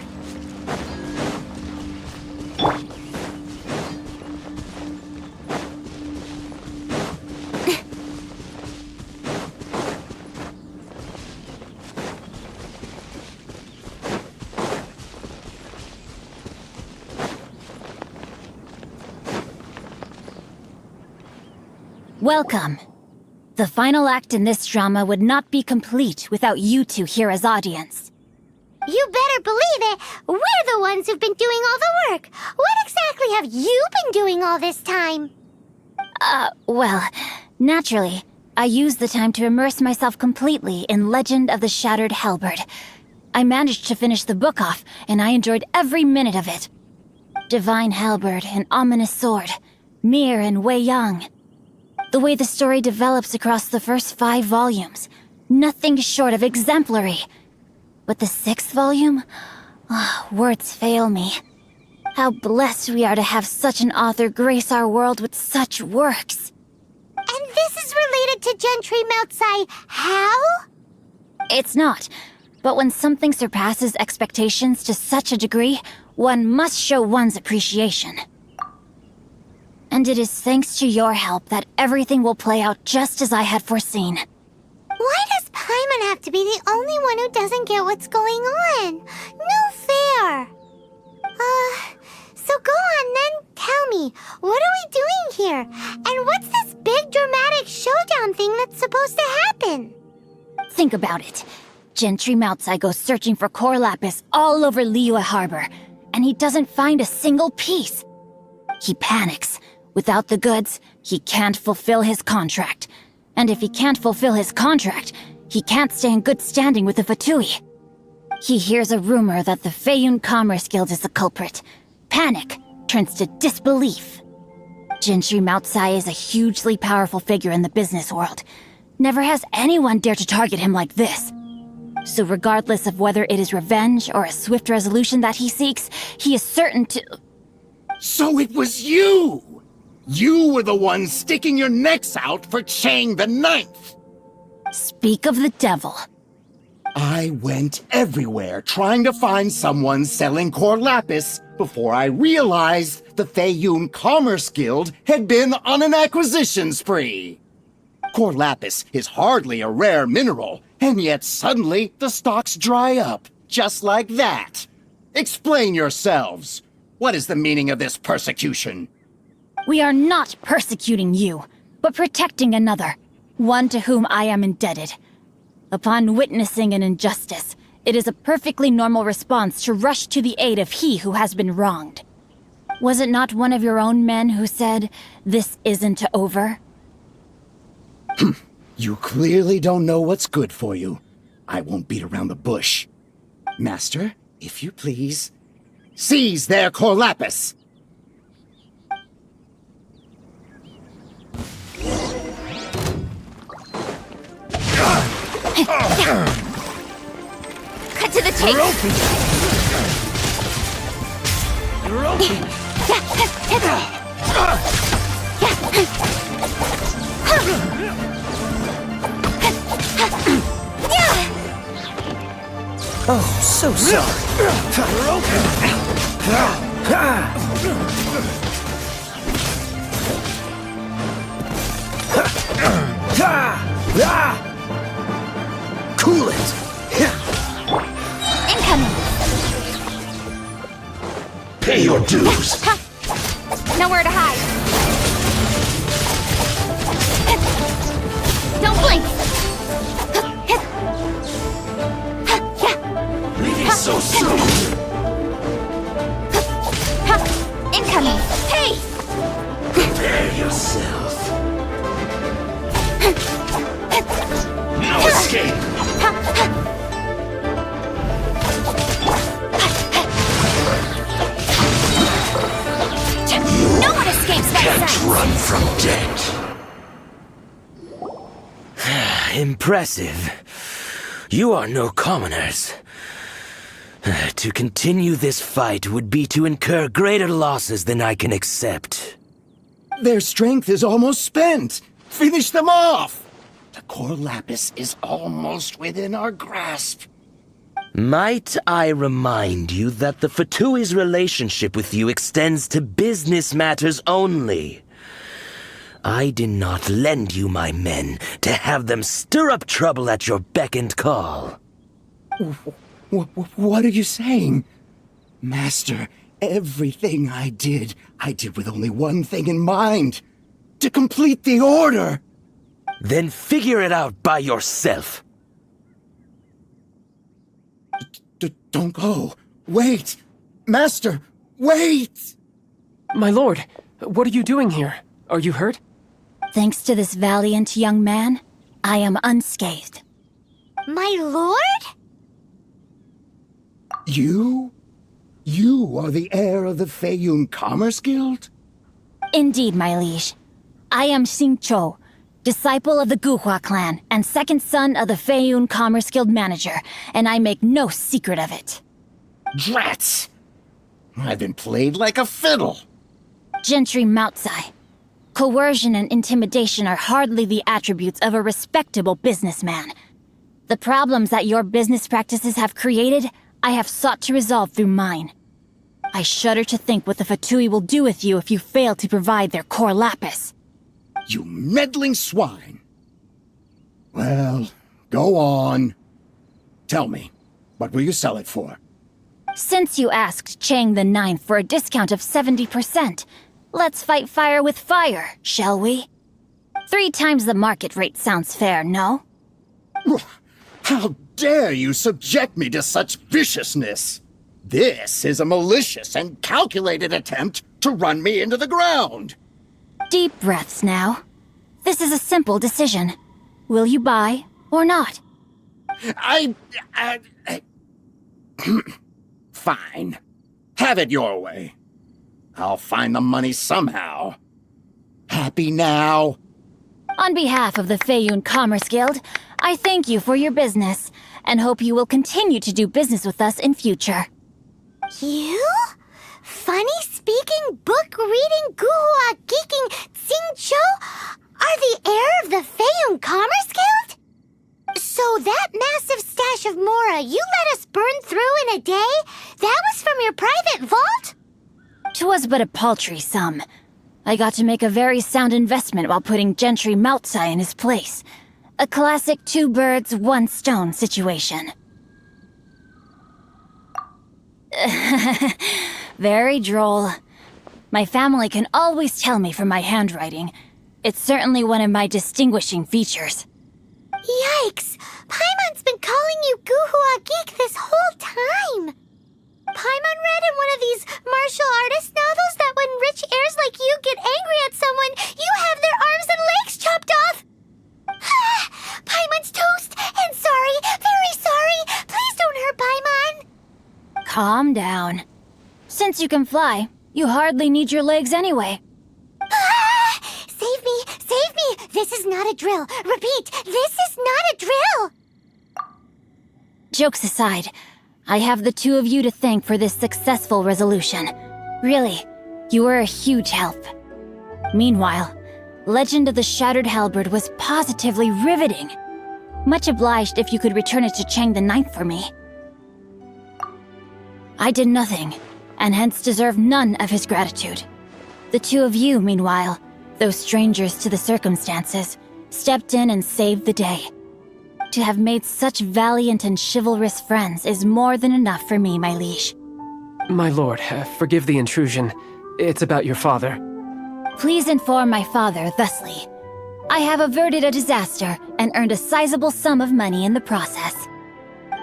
Welcome. The final act in this drama would not be complete without you two here as audience. You better believe it. We're the ones who've been doing all the work. What exactly have you been doing all this time? Well, naturally, I used the time to immerse myself completely in Legend of the Shattered Halberd. I managed to finish the book off, and I enjoyed every minute of it. Divine Halberd, an ominous sword. Mir and Wei Yang. The way the story develops across the first 5 volumes, nothing short of exemplary. But the 6th volume? Words fail me. How blessed we are to have such an author grace our world with such works. And this is related to Gentry Moutsai how? It's not. But when something surpasses expectations to such a degree, one must show one's appreciation. And it is thanks to your help that everything will play out just as I had foreseen. Why does Paimon have to be the only one who doesn't get what's going on? No fair. So go on then, tell me, what are we doing here? And what's this big dramatic showdown thing that's supposed to happen? Think about it. Gentry Moutsai goes searching for core lapis all over Liyue Harbor. and he doesn't find a single piece. He panics. Without the goods, he can't fulfill his contract. And if he can't fulfill his contract, he can't stay in good standing with the Fatui. He hears a rumor that the Feiyun Commerce Guild is the culprit. Panic turns to disbelief. Gentry Moutsai is a hugely powerful figure in the business world. Never has anyone dared to target him like this. So regardless of whether it is revenge or a swift resolution that he seeks, he is certain to... So it was you! You were the one sticking your necks out for Chang the Ninth! Speak of the devil. I went everywhere trying to find someone selling core lapis before I realized the Feiyun Commerce Guild had been on an acquisition spree. Core lapis is hardly a rare mineral, and yet suddenly the stocks dry up, just like that. Explain yourselves. What is the meaning of this persecution? We are not persecuting you, but protecting another, one to whom I am indebted. Upon witnessing an injustice, it is a perfectly normal response to rush to the aid of he who has been wronged. Was it not one of your own men who said, "This isn't over"? You clearly don't know what's good for you. I won't beat around the bush. Master, if you please, seize their core lapis! Cut to the chase! Oh, so sorry. Cool it! Incoming! Pay your dues! Nowhere to hide! Don't blink! Leaving so soon! Incoming! Hey! Prepare yourself! No escape! No one escapes my sight! Can't run from death. Impressive. You are no commoners. To continue this fight would be to incur greater losses than I can accept. Their strength is almost spent. Finish them off! The core lapis is almost within our grasp. Might I remind you that the Fatui's relationship with you extends to business matters only? I did not lend you my men to have them stir up trouble at your beck and call. What are you saying? Master, everything I did with only one thing in mind. To complete the order. Then figure it out by yourself. Don't go. Wait. Master, wait! My lord, what are you doing here? Are you hurt? Thanks to this valiant young man, I am unscathed. My lord? You? You are the heir of the Feiyun Commerce Guild? Indeed, my liege. I am Xingqiu, disciple of the Guhua clan and second son of the Feiyun Commerce Guild manager, and I make no secret of it. Drats! I've been played like a fiddle. Gentry Moutsai. Coercion and intimidation are hardly the attributes of a respectable businessman. The problems that your business practices have created, I have sought to resolve through mine. I shudder to think what the Fatui will do with you if you fail to provide their core lapis. You meddling swine! Well, go on. Tell me, what will you sell it for? Since you asked Chang the Ninth for a discount of 70%, let's fight fire with fire, shall we? 3 times the market rate sounds fair, no? How dare you subject me to such viciousness? This is a malicious and calculated attempt to run me into the ground. Deep breaths now. This is a simple decision. Will you buy or not? Fine. Have it your way. I'll find the money somehow. Happy now? On behalf of the Feiyun Commerce Guild, I thank you for your business and hope you will continue to do business with us in future. You? Funny-speaking, book-reading, guhua geeking Xingqiu are the heir of the Feiyun Commerce Guild? So that massive stash of Mora you let us burn through in a day, that was from your private vault? 'Twas but a paltry sum. I got to make a very sound investment while putting Gentry Moutsai in his place. A classic two birds, one stone situation. Very droll. My family can always tell me from my handwriting. It's certainly one of my distinguishing features. Yikes! Paimon's been calling you Guhua Geek this whole time! Paimon read in one of these martial artist novels that when rich heirs like you get angry at someone, you have their arms and legs chopped off! Paimon's toast! And sorry, very sorry! Please don't hurt Paimon! Calm down. Since you can fly, you hardly need your legs anyway. Save me! Save me! This is not a drill! Repeat, this is not a drill! Jokes aside, I have the two of you to thank for this successful resolution. Really, you were a huge help. Meanwhile, Legend of the Shattered Halberd was positively riveting. Much obliged if you could return it to Chang the Ninth for me. I did nothing, and hence deserve none of his gratitude. The two of you, meanwhile, though strangers to the circumstances, stepped in and saved the day. To have made such valiant and chivalrous friends is more than enough for me, my liege. My lord, forgive the intrusion. It's about your father. Please inform my father thusly. I have averted a disaster and earned a sizable sum of money in the process.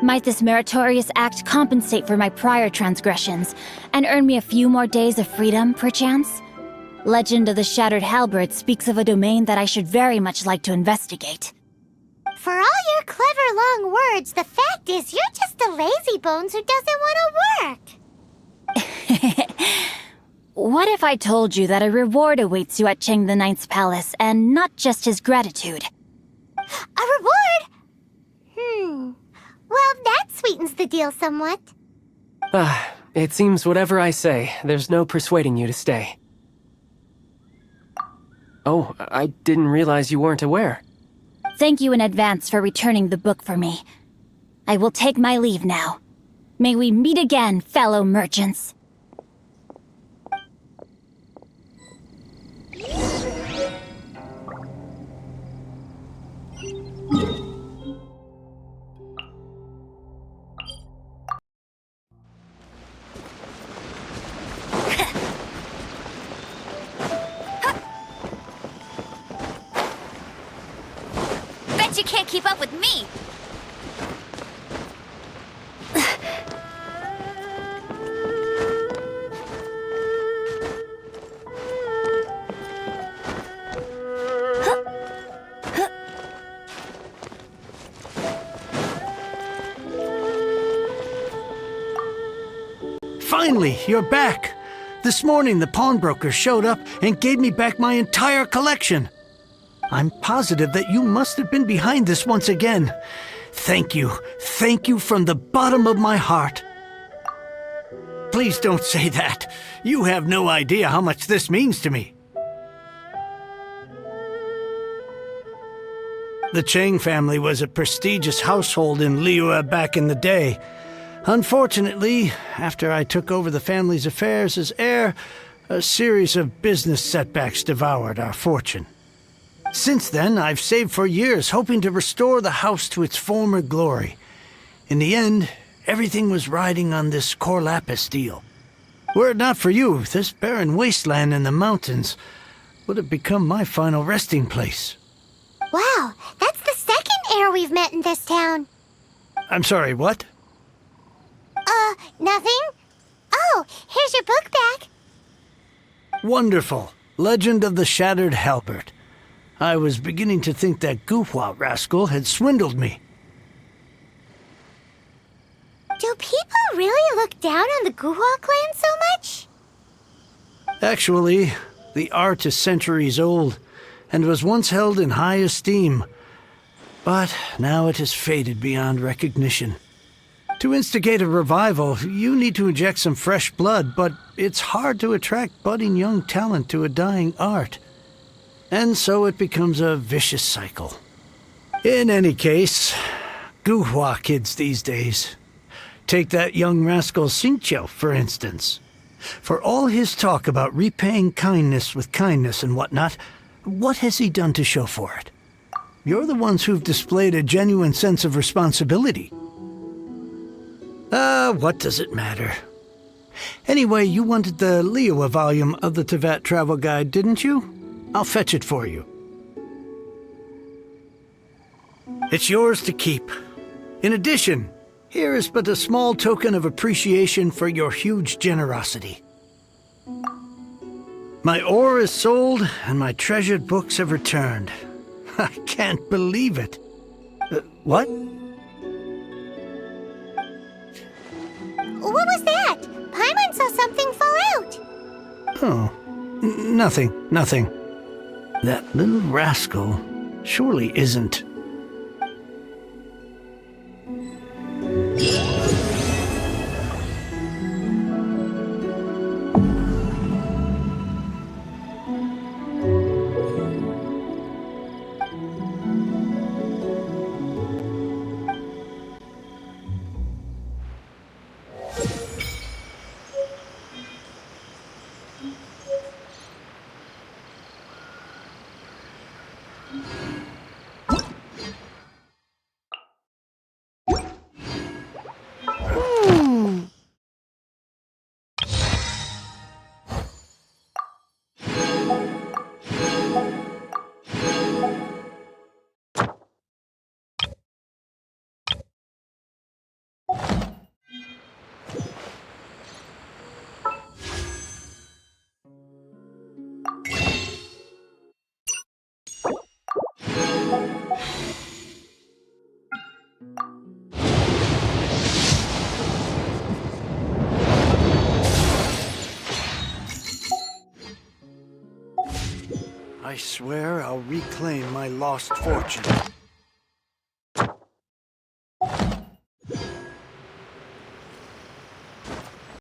Might this meritorious act compensate for my prior transgressions and earn me a few more days of freedom, perchance? Legend of the Shattered Halberd speaks of a domain that I should very much like to investigate. For all your clever long words, the fact is you're just a lazy bones who doesn't want to work. What if I told you that a reward awaits you at Chang the Ninth's palace, and not just his gratitude? A reward? Well, that sweetens the deal somewhat. It seems whatever I say, there's no persuading you to stay. Oh, I didn't realize you weren't aware. Thank you in advance for returning the book for me. I will take my leave now. May we meet again, fellow merchants. Bet you can't keep up with me! Finally, you're back. This morning, the pawnbroker showed up and gave me back my entire collection. I'm positive that you must have been behind this once again. Thank you. Thank you from the bottom of my heart. Please don't say that. You have no idea how much this means to me. The Chang family was a prestigious household in Liyue back in the day. Unfortunately, after I took over the family's affairs as heir, a series of business setbacks devoured our fortune. Since then, I've saved for years, hoping to restore the house to its former glory. In the end, everything was riding on this Corlapis deal. Were it not for you, this barren wasteland in the mountains would have become my final resting place. Wow, that's the second heir we've met in this town. I'm sorry, what? Nothing? Oh, here's your book back. Wonderful. Legend of the Shattered Halberd. I was beginning to think that Guhua rascal had swindled me. Do people really look down on the Guhua clan so much? Actually, the art is centuries old and was once held in high esteem. But now it has faded beyond recognition. To instigate a revival, you need to inject some fresh blood, but it's hard to attract budding young talent to a dying art. And so it becomes a vicious cycle. In any case, Guhua kids these days. Take that young rascal Xingqiu, for instance. For all his talk about repaying kindness with kindness and whatnot, what has he done to show for it? You're the ones who've displayed a genuine sense of responsibility. What does it matter? Anyway, you wanted the Liyue volume of the Teyvat travel guide, didn't you? I'll fetch it for you. It's yours to keep. In addition, here is but a small token of appreciation for your huge generosity. My ore is sold, and my treasured books have returned. I can't believe it. What? What was that? Paimon saw something fall out. Oh, nothing. That little rascal surely isn't. I swear I'll reclaim my lost fortune.